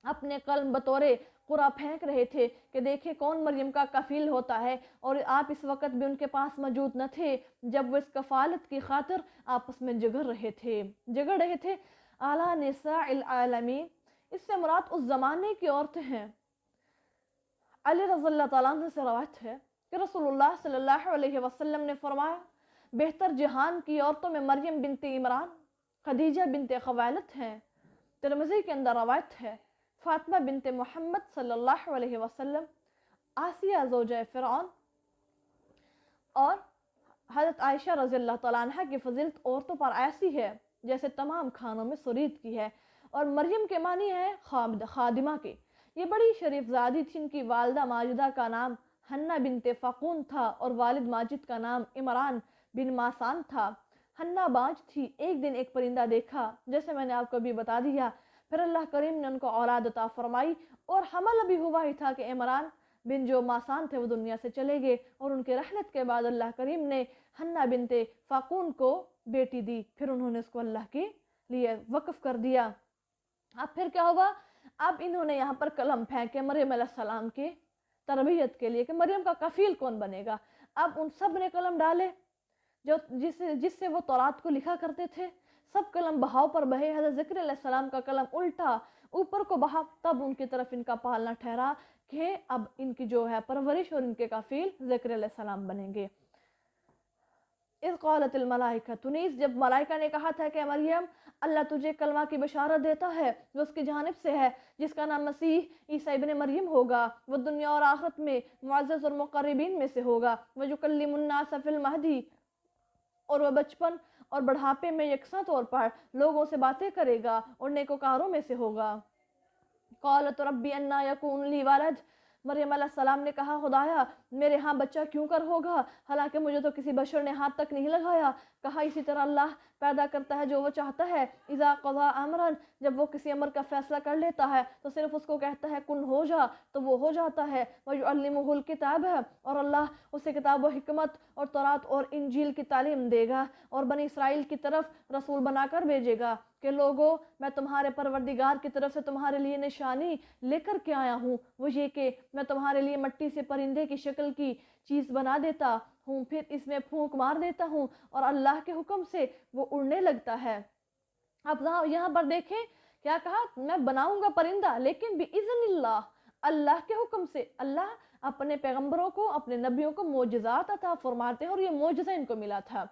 اپنے قلم بطور قرآن پھینک رہے تھے کہ دیکھیں کون مریم کا کفیل ہوتا ہے، اور آپ اس وقت بھی ان کے پاس موجود نہ تھے جب وہ اس کفالت کی خاطر آپس میں جگڑ رہے تھے۔ اعلیٰ نساء العالمین، اس سے مراد اس زمانے کی عورتیں ہیں۔ علی رضی اللہ تعالیٰ عنہ سے روایت ہے کہ رسول اللہ صلی اللہ علیہ وسلم نے فرمایا بہتر جہان کی عورتوں میں مریم بنت عمران، خدیجہ بنت خویلد ہیں۔ ترمذی کے اندر روایت ہے فاطمہ بنت محمد صلی اللہ علیہ وسلم، آسیہ زوجہ فرعون اور حضرت عائشہ رضی اللہ تعالیٰ عنہ کی فضیلت عورتوں پر ایسی ہے جیسے تمام خانوں میں سرید کی ہے، اور مریم کے معنی ہے خادمہ کے۔ یہ بڑی شریف زادی تھی، ان کی والدہ ماجدہ کا نام حنہ بنت فاقون تھا اور والد ماجد کا نام عمران بن ماسان تھا۔ حنہ بانجھ تھی، ایک دن ایک پرندہ دیکھا جیسے میں نے آپ کو ابھی بتا دیا، پھر اللہ کریم نے ان کو اولاد عطا فرمائی اور حمل ابھی ہوا ہی تھا کہ عمران بن جو ماسان تھے وہ دنیا سے چلے گئے، اور ان کے رحلت کے بعد اللہ کریم نے حنہ بنت فاقون کو بیٹی دی، پھر انہوں نے اس کو اللہ کے لیے وقف کر دیا۔ اب پھر کیا ہوا، اب انہوں نے یہاں پر قلم پھینکے مریم علیہ السلام کے تربیت کے لیے کہ مریم کا کفیل کون بنے گا۔ اب ان سب نے قلم ڈالے جس سے وہ تورات کو لکھا کرتے تھے، سب قلم بہاؤ پر بہے۔ حضرت زکریا علیہ السلام کا قلم الٹا اوپر کو بہا، تب ان کی طرف ان کا پالنا ٹھہرا کہ اب ان کی جو ہے پرورش اور ان کے کفیل زکریا علیہ السلام بنیں گے۔ اذ قالت الملائکہ، نیز جب ملائکہ نے کہا تھا کہ مریم اللہ تجھے کلمہ کی بشارت دیتا ہے جو اس کی جانب سے ہے، جس کا نام مسیح عیسیٰ ابن مریم ہوگا، وہ دنیا اور آخرت میں معزز اور مقربین میں سے ہوگا، وَيُكَلِّمُ النَّاسَ فِي الْمَهْدِ، اور وہ بچپن اور بڑھاپے میں یکساں طور پر لوگوں سے باتیں کرے گا اور نیکوکاروں میں سے ہوگا۔ قالت ربی انا یکون لی ولد، مریم علیہ السلام نے کہا خدایا میرے ہاں بچہ کیوں کر ہوگا حالانکہ مجھے تو کسی بشر نے ہاتھ تک نہیں لگایا۔ کہا اسی طرح اللہ پیدا کرتا ہے جو وہ چاہتا ہے، اذا قضا امرا جب وہ کسی امر کا فیصلہ کر لیتا ہے تو صرف اس کو کہتا ہے کن ہو جا تو وہ ہو جاتا ہے، وَيُعَلِّمُهُ الْكِتَابَ اور اللہ اسے کتاب و حکمت اور تورات اور انجیل کی تعلیم دے گا اور بنی اسرائیل کی طرف رسول بنا کر بھیجے گا کہ لوگوں میں تمہارے پروردگار کی طرف سے تمہارے لیے نشانی لے کر کے آیا ہوں، وہ یہ کہ میں تمہارے لیے مٹی سے پرندے کی شکل کی چیز بنا دیتا ہوں، پھر اس میں پھونک مار دیتا ہوں اور اللہ کے حکم سے وہ اڑنے لگتا ہے۔ اب یہاں پر دیکھیں کیا کہا، میں بناؤں گا پرندہ لیکن بِإِذْنِ اللہ، اللہ کے حکم سے۔ اللہ اپنے پیغمبروں کو، اپنے نبیوں کو معجزات عطا فرماتے ہیں اور یہ معجزہ ان کو ملا تھا۔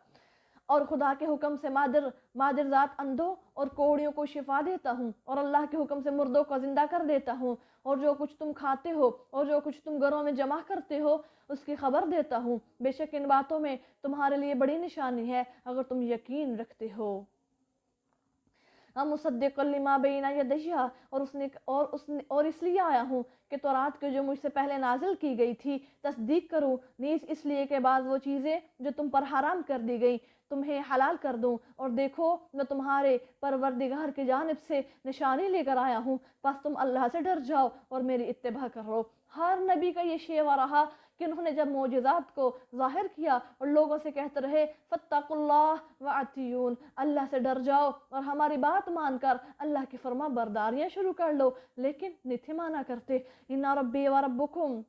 اور خدا کے حکم سے مادر ذات اندھوں اور کوڑیوں کو شفا دیتا ہوں اور اللہ کے حکم سے مردوں کو زندہ کر دیتا ہوں اور جو کچھ تم کھاتے ہو اور جو کچھ تم گھروں میں جمع کرتے ہو اس کی خبر دیتا ہوں، بے شک ان باتوں میں تمہارے لیے بڑی نشانی ہے اگر تم یقین رکھتے ہو۔ مصدقا لما بین یدیہ اور اس لیے آیا ہوں کہ تورات کے جو مجھ سے پہلے نازل کی گئی تھی تصدیق کروں، نیز اس لیے کہ بعض وہ چیزیں جو تم پر حرام کر دی گئی تمہیں حلال کر دوں، اور دیکھو میں تمہارے پروردگار کی جانب سے نشانی لے کر آیا ہوں، پس تم اللہ سے ڈر جاؤ اور میری اتباع کرو۔ ہر نبی کا یہ شیوہ رہا کہ انہوں نے جب معجزات کو ظاہر کیا اور لوگوں سے کہتے رہے فاتقوا اللہ وأطیعون، اللہ سے ڈر جاؤ اور ہماری بات مان کر اللہ کی فرما برداریاں شروع کر لو، لیکن نہیں تھے مانا کرتے۔ ان ربی وربکم،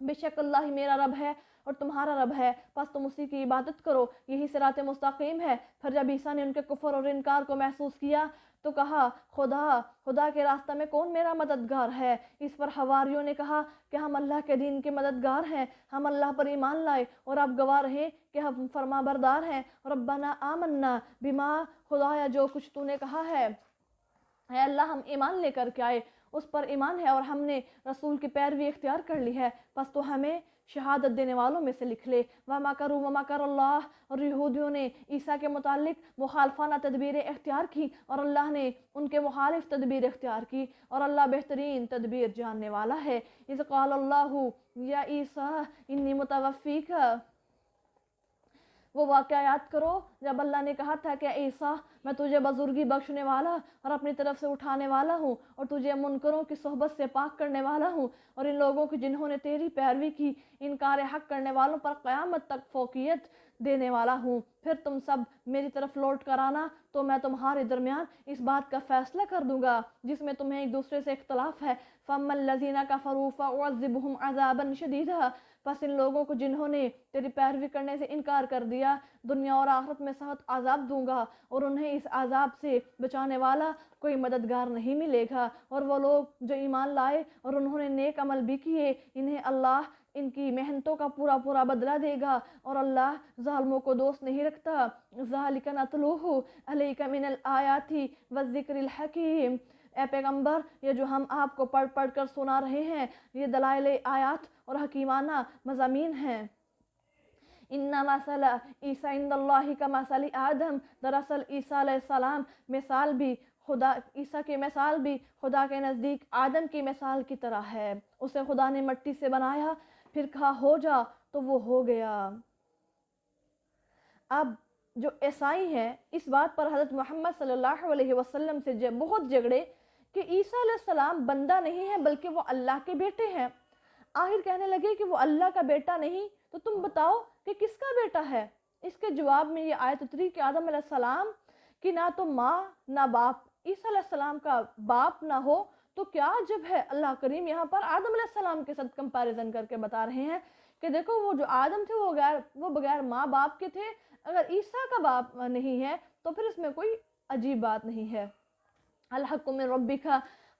بے شک اللہ ہی میرا رب ہے اور تمہارا رب ہے، پس تم اسی کی عبادت کرو، یہی صراط مستقیم ہے۔ پھر جب عیسیٰ نے ان کے کفر اور انکار کو محسوس کیا تو کہا خدا کے راستہ میں کون میرا مددگار ہے؟ اس پر حواریوں نے کہا کہ ہم اللہ کے دین کے مددگار ہیں، ہم اللہ پر ایمان لائے اور اب گواہ رہے کہ ہم فرما بردار ہیں۔ ربنا آمنا بما، خدایا جو کچھ تو نے کہا ہے اے اللہ ہم ایمان لے کر کے آئے، اس پر ایمان ہے اور ہم نے رسول کی پیروی اختیار کر لی ہے، پس تو ہمیں شہادت دینے والوں میں سے لکھ لے۔ وَمَكَرُوا وَمَكَرَ اللَّهُ، اور یہودیوں نے عیسیٰ کے متعلق مخالفانہ تدبیریں اختیار کی اور اللہ نے ان کے مخالف تدبیر اختیار کی، اور اللہ بہترین تدبیر جاننے والا ہے۔ اِذْ قَالَ اللَّهُ يَا عِيسَىٰ إِنِّي مُتَوَفِّيكَ، وہ واقعہ یاد کرو جب اللہ نے کہا تھا کہ عیسیٰ میں تجھے بزرگی بخشنے والا اور اپنی طرف سے اٹھانے والا ہوں اور تجھے منکروں کی صحبت سے پاک کرنے والا ہوں، اور ان لوگوں کی جنہوں نے تیری پیروی کی انکار حق کرنے والوں پر قیامت تک فوقیت دینے والا ہوں۔ پھر تم سب میری طرف لوٹ کر آنا تو میں تمہارے درمیان اس بات کا فیصلہ کر دوں گا جس میں تمہیں ایک دوسرے سے اختلاف ہے۔ فَأَمَّا الَّذِينَ كَفَرُوا فَأُعَذِّبُهُمْ عَذَابًا شَدِيدًا، پس ان لوگوں کو جنہوں نے تیری پیروی کرنے سے انکار کر دیا دنیا اور آخرت میں سخت عذاب دوں گا، اور انہیں اس عذاب سے بچانے والا کوئی مددگار نہیں ملے گا۔ اور وہ لوگ جو ایمان لائے اور انہوں نے نیک عمل بھی کیے انہیں اللہ ان کی محنتوں کا پورا بدلہ دے گا، اور اللہ ظالموں کو دوست نہیں رکھتا۔ ذَلِكَ نَتْلُوهُ عَلَيْكَ مِنَ الْآيَاتِ وَالذِّكْرِ الْحَكِيمِ، اے پیغمبر یہ جو ہم آپ کو پڑھ کر سنا رہے ہیں یہ دلائل آیات اور حکیمانہ مضامین ہیں۔ ان مثل عیسیٰ عند اللہ کمثل آدم، دراصل عیسیٰ علیہ السلام مثال بھی عیسیٰ کی مثال بھی خدا کے نزدیک آدم کی مثال کی طرح ہے۔ اسے خدا نے مٹی سے بنایا، پھر کہا ہو جا تو وہ ہو گیا۔ اب جو عیسائی ہیں اس بات پر حضرت محمد صلی اللہ علیہ وسلم سے بہت جھگڑے کہ عیسیٰ علیہ السلام بندہ نہیں ہے بلکہ وہ اللہ کے بیٹے ہیں۔ آخر کہنے لگے کہ وہ اللہ کا بیٹا نہیں تو تم بتاؤ کہ کس کا بیٹا ہے؟ اس کے جواب میں یہ آیت اتری کہ آدم علیہ السلام کی نہ تو ماں نہ باپ، عیسیٰ علیہ السلام کا باپ نہ ہو تو کیا عجب ہے۔ اللہ کریم یہاں پر آدم علیہ السلام کے ساتھ کمپیریزن کر کے بتا رہے ہیں کہ دیکھو وہ جو آدم تھے وہ بغیر ماں باپ کے تھے، اگر عیسیٰ کا باپ نہیں ہے تو پھر اس میں کوئی عجیب بات نہیں ہے۔ الحق من ربک،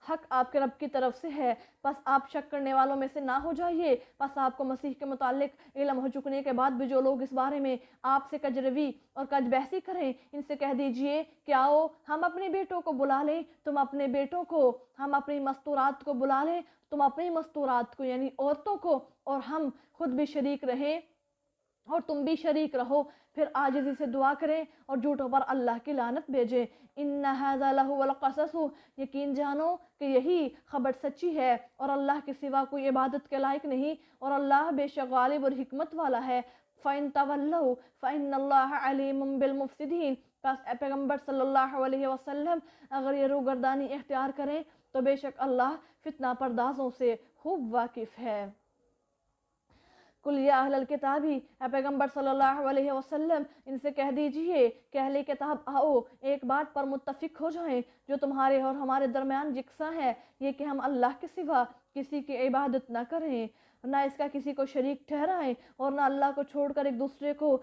حق آپ کے رب کی طرف سے ہے، پس آپ شک کرنے والوں میں سے نہ ہو جائیے۔ پس آپ کو مسیح کے متعلق علم ہو چکنے کے بعد بھی جو لوگ اس بارے میں آپ سے کج روی اور کج بحثی کریں ان سے کہہ دیجئے کہ آؤ ہم اپنے بیٹوں کو بلا لیں، تم اپنے بیٹوں کو، ہم اپنی مستورات کو بلا لیں، تم اپنی مستورات کو یعنی عورتوں کو، اور ہم خود بھی شریک رہیں اور تم بھی شریک رہو، پھر عاجزی سے دعا کریں اور جھوٹوں پر اللہ کی لعنت بھیجیں۔ ان ھذا لہو القصص، یقین جانو کہ یہی خبر سچی ہے اور اللہ کے سوا کوئی عبادت کے لائق نہیں، اور اللہ بے شک غالب اور حکمت والا ہے۔ فَإِن تَوَلَّوْا فَإِنَّ اللَّهَ عَلِيمٌ بِالْمُفْسِدِينَ، بس اے پیغمبر صلی اللہ علیہ وسلم اگر یہ روگردانی اختیار کریں تو بے شک اللہ فتنہ پردازوں سے خوب واقف ہے۔ کل یا اہل الکتابی، اے پیغمبر صلی اللہ علیہ وسلم ان سے کہہ دیجئے کہ اہل کتاب آؤ ایک بات پر متفق ہو جائیں جو تمہارے اور ہمارے درمیان یکساں ہے، یہ کہ ہم اللہ کے سوا کسی کی عبادت نہ کریں، نہ اس کا کسی کو شریک ٹھہرائیں اور نہ اللہ کو چھوڑ کر ایک دوسرے کو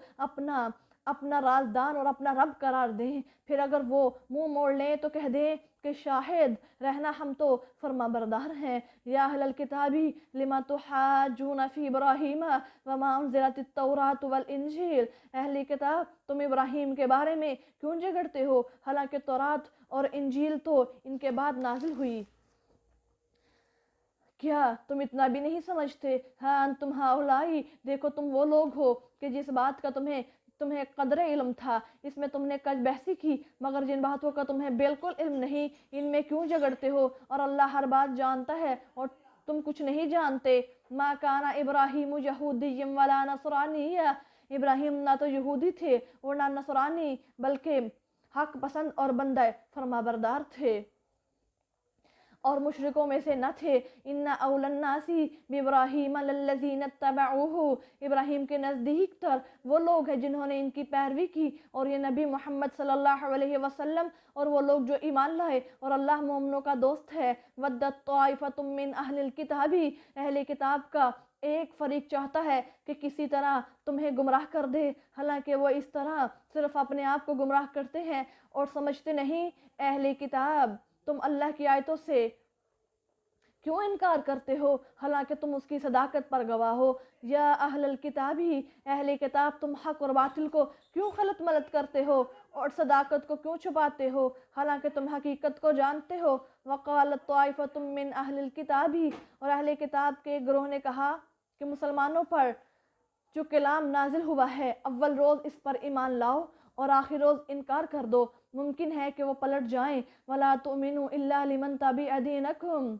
اپنا رازدان اور اپنا رب قرار دیں۔ پھر اگر وہ منہ موڑ لیں تو کہہ دیں کہ شاہد رہنا ہم تو فرما بردار ہیں۔ یا اہل الکتابی لما تحاجون فی ابراہیم وما انزلت التوراۃ والانجیل، اہل کتاب تم ابراہیم کے بارے میں کیوں جھگڑتے ہو حالانکہ تورات اور انجیل تو ان کے بعد نازل ہوئی۔ کیا تم اتنا بھی نہیں سمجھتے؟ ہاں انتم ہؤلائی، دیکھو تم وہ لوگ ہو کہ جس بات کا تمہیں قدر علم تھا اس میں تم نے کج بحثی کی، مگر جن باتوں کا تمہیں بالکل علم نہیں ان میں کیوں جھگڑتے ہو، اور اللہ ہر بات جانتا ہے اور تم کچھ نہیں جانتے۔ ما کان ابراہیم یہودی ولا نصرانی، ابراہیم نہ تو یہودی تھے اور نہ نصرانی بلکہ حق پسند اور بندہ فرما بردار تھے اور مشرکوں میں سے نہ تھے۔ ان اول الناس بابراہیم للذین اتبعوہ، ابراہیم کے نزدیک تر وہ لوگ ہیں جنہوں نے ان کی پیروی کی، اور یہ نبی محمد صلی اللہ علیہ وسلم اور وہ لوگ جو ایمان لائے، اور اللہ مومنوں کا دوست ہے۔ ودت طائفۃ من اہل الکتاب، اہل کتاب کا ایک فریق چاہتا ہے کہ کسی طرح تمہیں گمراہ کر دے، حالانکہ وہ اس طرح صرف اپنے آپ کو گمراہ کرتے ہیں اور سمجھتے نہیں۔ اہل کتاب تم اللہ کی آیتوں سے کیوں انکار کرتے ہو حالانکہ تم اس کی صداقت پر گواہ ہو؟ یا اہل الکتابی، اہل کتاب تم حق اور باطل کو کیوں خلط ملط کرتے ہو اور صداقت کو کیوں چھپاتے ہو حالانکہ تم حقیقت کو جانتے ہو؟ وقالت طائفۃ من اہل الکتابی، اور اہل کتاب کے گروہ نے کہا کہ مسلمانوں پر جو کلام نازل ہوا ہے اول روز اس پر ایمان لاؤ اور آخر روز انکار کر دو، ممکن ہے کہ وہ پلٹ جائیں۔ وَلَا تُؤْمِنُوا إِلَّا لِمَنْ تَبِعَ دِينَكُمْ،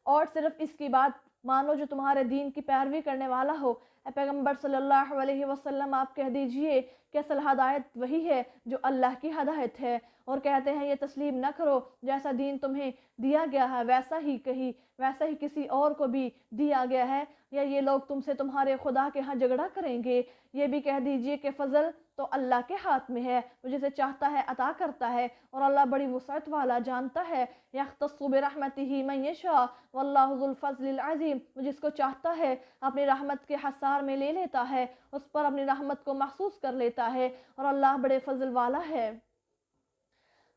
اور صرف اس کی بات مانو جو تمہارے دین کی پیروی کرنے والا ہو۔ اے پیغمبر صلی اللہ علیہ وسلم آپ کہہ دیجئے کہ اصل ہدایت وہی ہے جو اللہ کی ہدایت ہے، اور کہتے ہیں یہ تسلیم نہ کرو جیسا دین تمہیں دیا گیا ہے ویسا ہی کسی اور کو بھی دیا گیا ہے، یا یہ لوگ تم سے تمہارے خدا کے ہاں جھگڑا کریں گے۔ یہ بھی کہہ دیجئے کہ فضل تو اللہ کے ہاتھ میں ہے، وہ جسے چاہتا ہے عطا کرتا ہے، اور اللہ بڑی وسعت والا جانتا ہے۔ یختص برحمتہ من یشاء واللہ ذو الفضل العظیم، وہ جس کو چاہتا ہے اپنی رحمت کے حصار میں لے لیتا ہے، اس پر اپنی رحمت کو محسوس کر لیتا ہے، اور اللہ بڑے فضل والا ہے۔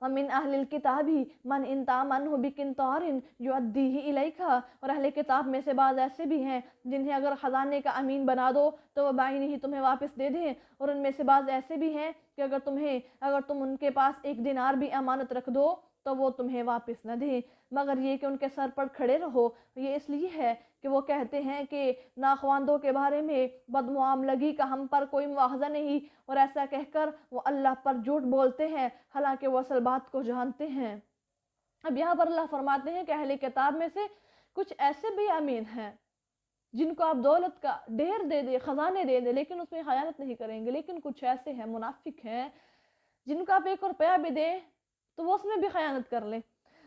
وَمِنْ أَهْلِ الْكِتَابِ مَنْ إِنْ تَأْمَنْهُ بِقِنْطَارٍ يُؤَدِّيهِ إِلَيْكَ، اور اہل کتاب میں سے بعض ایسے بھی ہیں جنہیں اگر خزانے کا امین بنا دو تو وہ بعین ہی تمہیں واپس دے دیں، اور ان میں سے بعض ایسے بھی ہیں کہ اگر تم ان کے پاس ایک دینار بھی امانت رکھ دو تو وہ تمہیں واپس نہ دیں، مگر یہ کہ ان کے سر پر کھڑے رہو۔ یہ اس لیے ہے کہ وہ کہتے ہیں کہ ناخواندوں کے بارے میں بدمعاملگی کا ہم پر کوئی مواخذہ نہیں، اور ایسا کہہ کر وہ اللہ پر جھوٹ بولتے ہیں حالانکہ وہ اصل بات کو جانتے ہیں۔ اب یہاں پر اللہ فرماتے ہیں کہ اہل کتاب میں سے کچھ ایسے بھی امین ہیں جن کو آپ دولت کا ڈھیر دے دے، خزانے دے دے، لیکن اس میں خیانت نہیں کریں گے، لیکن کچھ ایسے ہیں منافق ہیں جن کو آپ 1 روپیہ بھی دیں تو وہ اس میں بھی خیانت کر لیں۔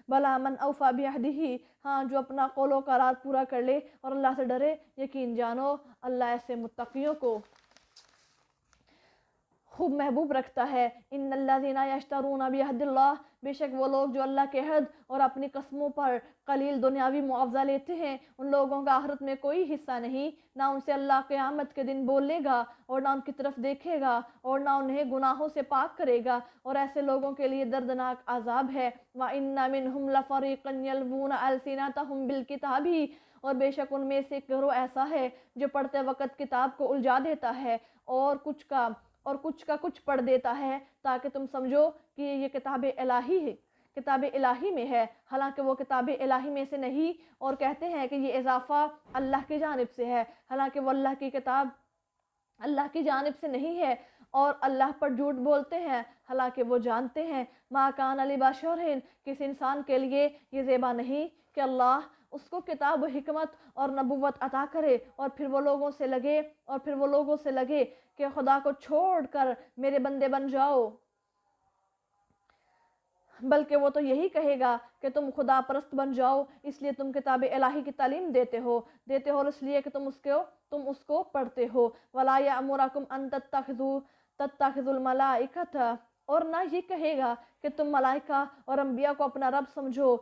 بلا من اوفا بعہدہ، ہاں جو اپنا قول و قرار پورا کر لے اور اللہ سے ڈرے، یقین جانو اللہ ایسے متقیوں کو خوب محبوب رکھتا ہے۔ ان الذین یشترون بعہد اللہ، بے شک وہ لوگ جو اللہ کے عہد اور اپنی قسموں پر قلیل دنیاوی معاوضہ لیتے ہیں، ان لوگوں کا آخرت میں کوئی حصہ نہیں، نہ ان سے اللہ قیامت کے دن بولے گا اور نہ ان کی طرف دیکھے گا اور نہ انہیں گناہوں سے پاک کرے گا، اور ایسے لوگوں کے لیے دردناک عذاب ہے۔ وَإِنَّ مِنْهُمْ لَفَرِيقًا يَلْوُونَ أَلْسِنَتَهُمْ بِالْكِتَابِ، اور بے شک ان میں سے ایک گروہ ایسا ہے جو پڑھتے وقت کتاب کو الجھا دیتا ہے اور کچھ کا کچھ پڑھ دیتا ہے تاکہ تم سمجھو کہ یہ کتاب الہی ہے، کتاب الہی میں ہے، حالانکہ وہ کتاب الہی میں سے نہیں، اور کہتے ہیں کہ یہ اضافہ اللہ کی جانب سے ہے، حالانکہ وہ اللہ کی کتاب اللہ کی جانب سے نہیں ہے، اور اللہ پر جھوٹ بولتے ہیں حالانکہ وہ جانتے ہیں۔ ما کان لبشر، کس انسان کے لیے یہ زیبا نہیں کہ اللہ اس کو کتاب و حکمت اور نبوت عطا کرے، اور پھر وہ لوگوں سے لگے کہ خدا کو چھوڑ کر میرے بندے بن جاؤ، بلکہ وہ تو یہی کہے گا کہ تم خدا پرست بن جاؤ، اس لیے تم کتاب الہی کی تعلیم دیتے ہو اور اس لیے کہ تم اس کو پڑھتے ہو۔ وَلَا يَأْمُرَكُمْ أَن تَتَّخِذُوا الْمَلَائِكَةَ، اور نہ یہ کہے گا کہ تم ملائکہ اور انبیاء کو اپنا رب سمجھو۔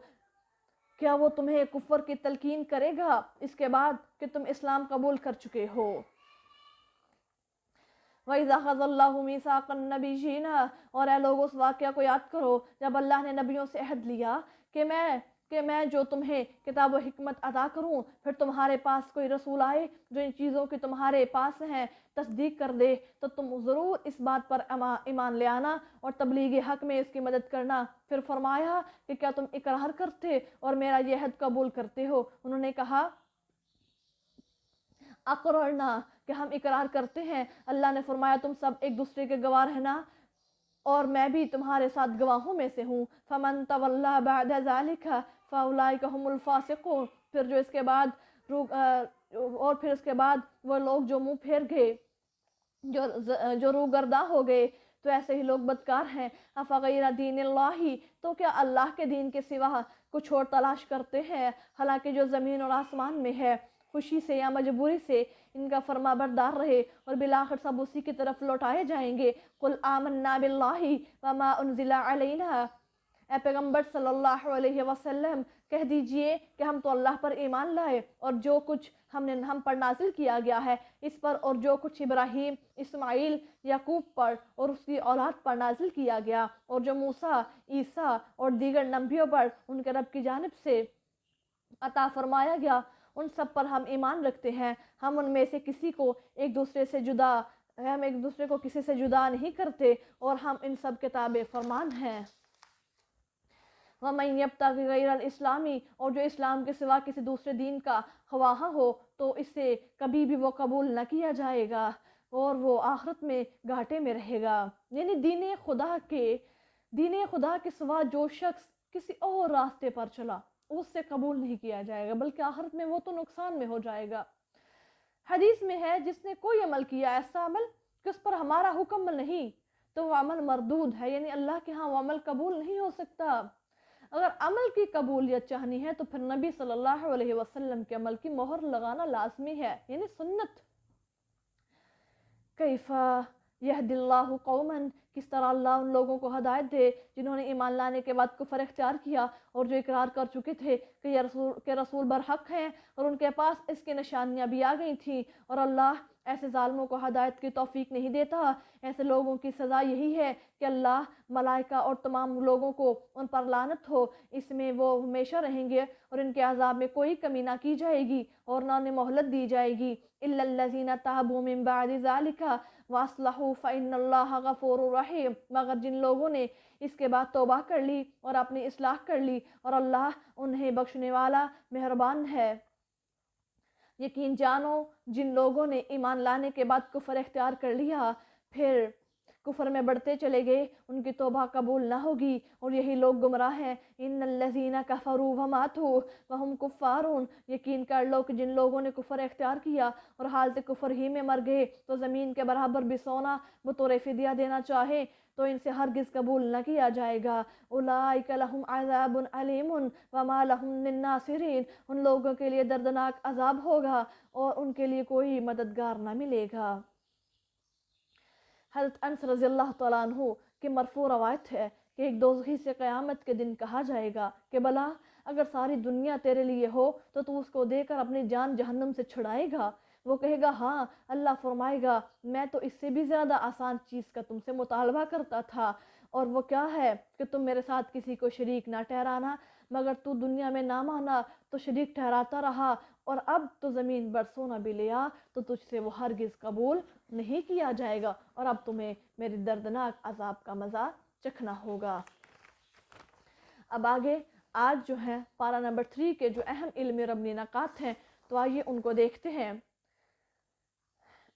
کیا وہ تمہیں کفر کی تلقین کرے گا اس کے بعد کہ تم اسلام قبول کر چکے ہو؟ وَإِذَا أَخَذَ اللَّهُ مِيثَاقَ النَّبِيِّينَ، اور اے لوگوں اس واقعہ کو یاد کرو جب اللہ نے نبیوں سے عہد لیا کہ میں جو تمہیں کتاب و حکمت عطا کروں، پھر تمہارے پاس کوئی رسول آئے جو ان چیزوں کی تمہارے پاس ہیں تصدیق کر دے، تو تم ضرور اس بات پر ایمان لے آنا اور تبلیغ حق میں اس کی مدد کرنا۔ پھر فرمایا کہ کیا تم اقرار کرتے اور میرا یہ عہد قبول کرتے ہو؟ انہوں نے کہا اقررنا، کہ ہم اقرار کرتے ہیں۔ اللہ نے فرمایا تم سب ایک دوسرے کے گواہ رہنا اور میں بھی تمہارے ساتھ گواہوں میں سے ہوں۔ فمن تولی بعد ذلک فاولئک هم الفاسقون، پھر اس کے بعد وہ لوگ جو منہ پھیر گئے، جو روگرداں ہو گئے، تو ایسے ہی لوگ بدکار ہیں۔ افغیر دین اللہ، تو کیا اللہ کے دین کے سوا کچھ اور تلاش کرتے ہیں، حالانکہ جو زمین اور آسمان میں ہے خوشی سے یا مجبوری سے ان کا فرما بردار رہے، اور بالآخر سب اسی کی طرف لوٹائے جائیں گے۔ قل آمنا باللہ وما انزل علینا، اے پیغمبر صلی اللہ علیہ وسلم کہہ دیجئے کہ ہم تو اللہ پر ایمان لائے اور جو کچھ ہم پر نازل کیا گیا ہے اس پر، اور جو کچھ ابراہیم، اسماعیل، یعقوب پر اور اس کی اولاد پر نازل کیا گیا، اور جو موسیٰ، عیسیٰ اور دیگر نبیوں پر ان کے رب کی جانب سے عطا فرمایا گیا، ان سب پر ہم ایمان رکھتے ہیں۔ ہم ان میں سے کسی کو ایک دوسرے کو کسی سے جدا نہیں کرتے، اور ہم ان سب کے تابع فرمان ہیں۔ وَمَن يَبْتَغِ غَيْرَ الْإِسْلَامِ، اور جو اسلام کے سوا کسی دوسرے دین کا خواہاں ہو تو اسے کبھی بھی وہ قبول نہ کیا جائے گا اور وہ آخرت میں گھاٹے میں رہے گا۔ یعنی دین خدا کے سوا جو شخص کسی اور راستے پر چلا اس سے قبول نہیں کیا جائے گا، بلکہ آخرت میں وہ تو نقصان میں ہو جائے گا۔ حدیث میں ہے جس نے کوئی عمل کیا ایسا عمل کہ اس پر ہمارا حکم نہیں تو وہ عمل مردود ہے، یعنی اللہ کے ہاں وہ عمل قبول نہیں ہو سکتا۔ اگر عمل کی قبولیت چاہنی ہے تو پھر نبی صلی اللہ علیہ وسلم کے عمل کی مہر لگانا لازمی ہے، یعنی سنت۔ کیف یہدی اللہ قوما، کس طرح اللہ ان لوگوں کو ہدایت دے جنہوں نے ایمان لانے کے بعد کفر اختیار کیا اور جو اقرار کر چکے تھے کہ رسول برحق ہیں اور ان کے پاس اس کی نشانیاں بھی آ گئی تھیں، اور اللہ ایسے ظالموں کو ہدایت کی توفیق نہیں دیتا۔ ایسے لوگوں کی سزا یہی ہے کہ اللہ، ملائکہ اور تمام لوگوں کو ان پر لعنت ہو، اس میں وہ ہمیشہ رہیں گے اور ان کے عذاب میں کوئی کمی نہ کی جائے گی اور نہ انہیں مہلت دی جائے گی۔ الا الذین تابوا من بعد ذلک واصلحوا فإن اللہ غفور رحیم، مگر جن لوگوں نے اس کے بعد توبہ کر لی اور اپنی اصلاح کر لی، اور اللہ انہیں بخشنے والا مہربان ہے۔ یقین جانو جن لوگوں نے ایمان لانے کے بعد کفر اختیار کر لیا پھر کفر میں بڑھتے چلے گئے، ان کی توبہ قبول نہ ہوگی اور یہی لوگ گمراہ ہیں۔ ان الذین کفروا وماتوا وهم کفار، یقین کر لو کہ جن لوگوں نے کفر اختیار کیا اور حالت کفر ہی میں مر گئے تو زمین کے برابر بھی سونا بطور فدیہ دینا چاہے تو ان سے ہرگز قبول نہ کیا جائے گا۔ اولئک لہم عذاب علیم وما لہم من ناصرین، ان لوگوں کے لیے دردناک عذاب ہوگا اور ان کے لیے کوئی مددگار نہ ملے گا۔ حضرت انس رضی اللہ تعالیٰ عنہ کی مرفوع روایت ہے کہ ایک دوزخی سے قیامت کے دن کہا جائے گا کہ بلا اگر ساری دنیا تیرے لیے ہو تو تو اس کو دے کر اپنی جان جہنم سے چھڑائے گا؟ وہ کہے گا ہاں۔ اللہ فرمائے گا میں تو اس سے بھی زیادہ آسان چیز کا تم سے مطالبہ کرتا تھا، اور وہ کیا ہے کہ تم میرے ساتھ کسی کو شریک نہ ٹھہرانا، مگر تو دنیا میں نہ مانا تو شریک ٹھہراتا رہا، اور اب تو زمین پر سونا بھی لیا تو تجھ سے وہ ہرگز قبول نہیں کیا جائے گا، اور اب تمہیں میرے دردناک عذاب کا مزہ چکھنا ہوگا۔ اب آگے آج جو ہے پارہ نمبر 3 کے جو اہم علمی ربنی نکات ہیں تو آئیے ان کو دیکھتے ہیں۔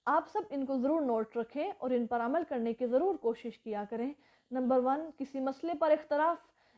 آپ سب ان کو ضرور نوٹ رکھیں اور ان پر عمل کرنے کی ضرور کوشش کیا کریں۔ نمبر 1، کسی مسئلے پر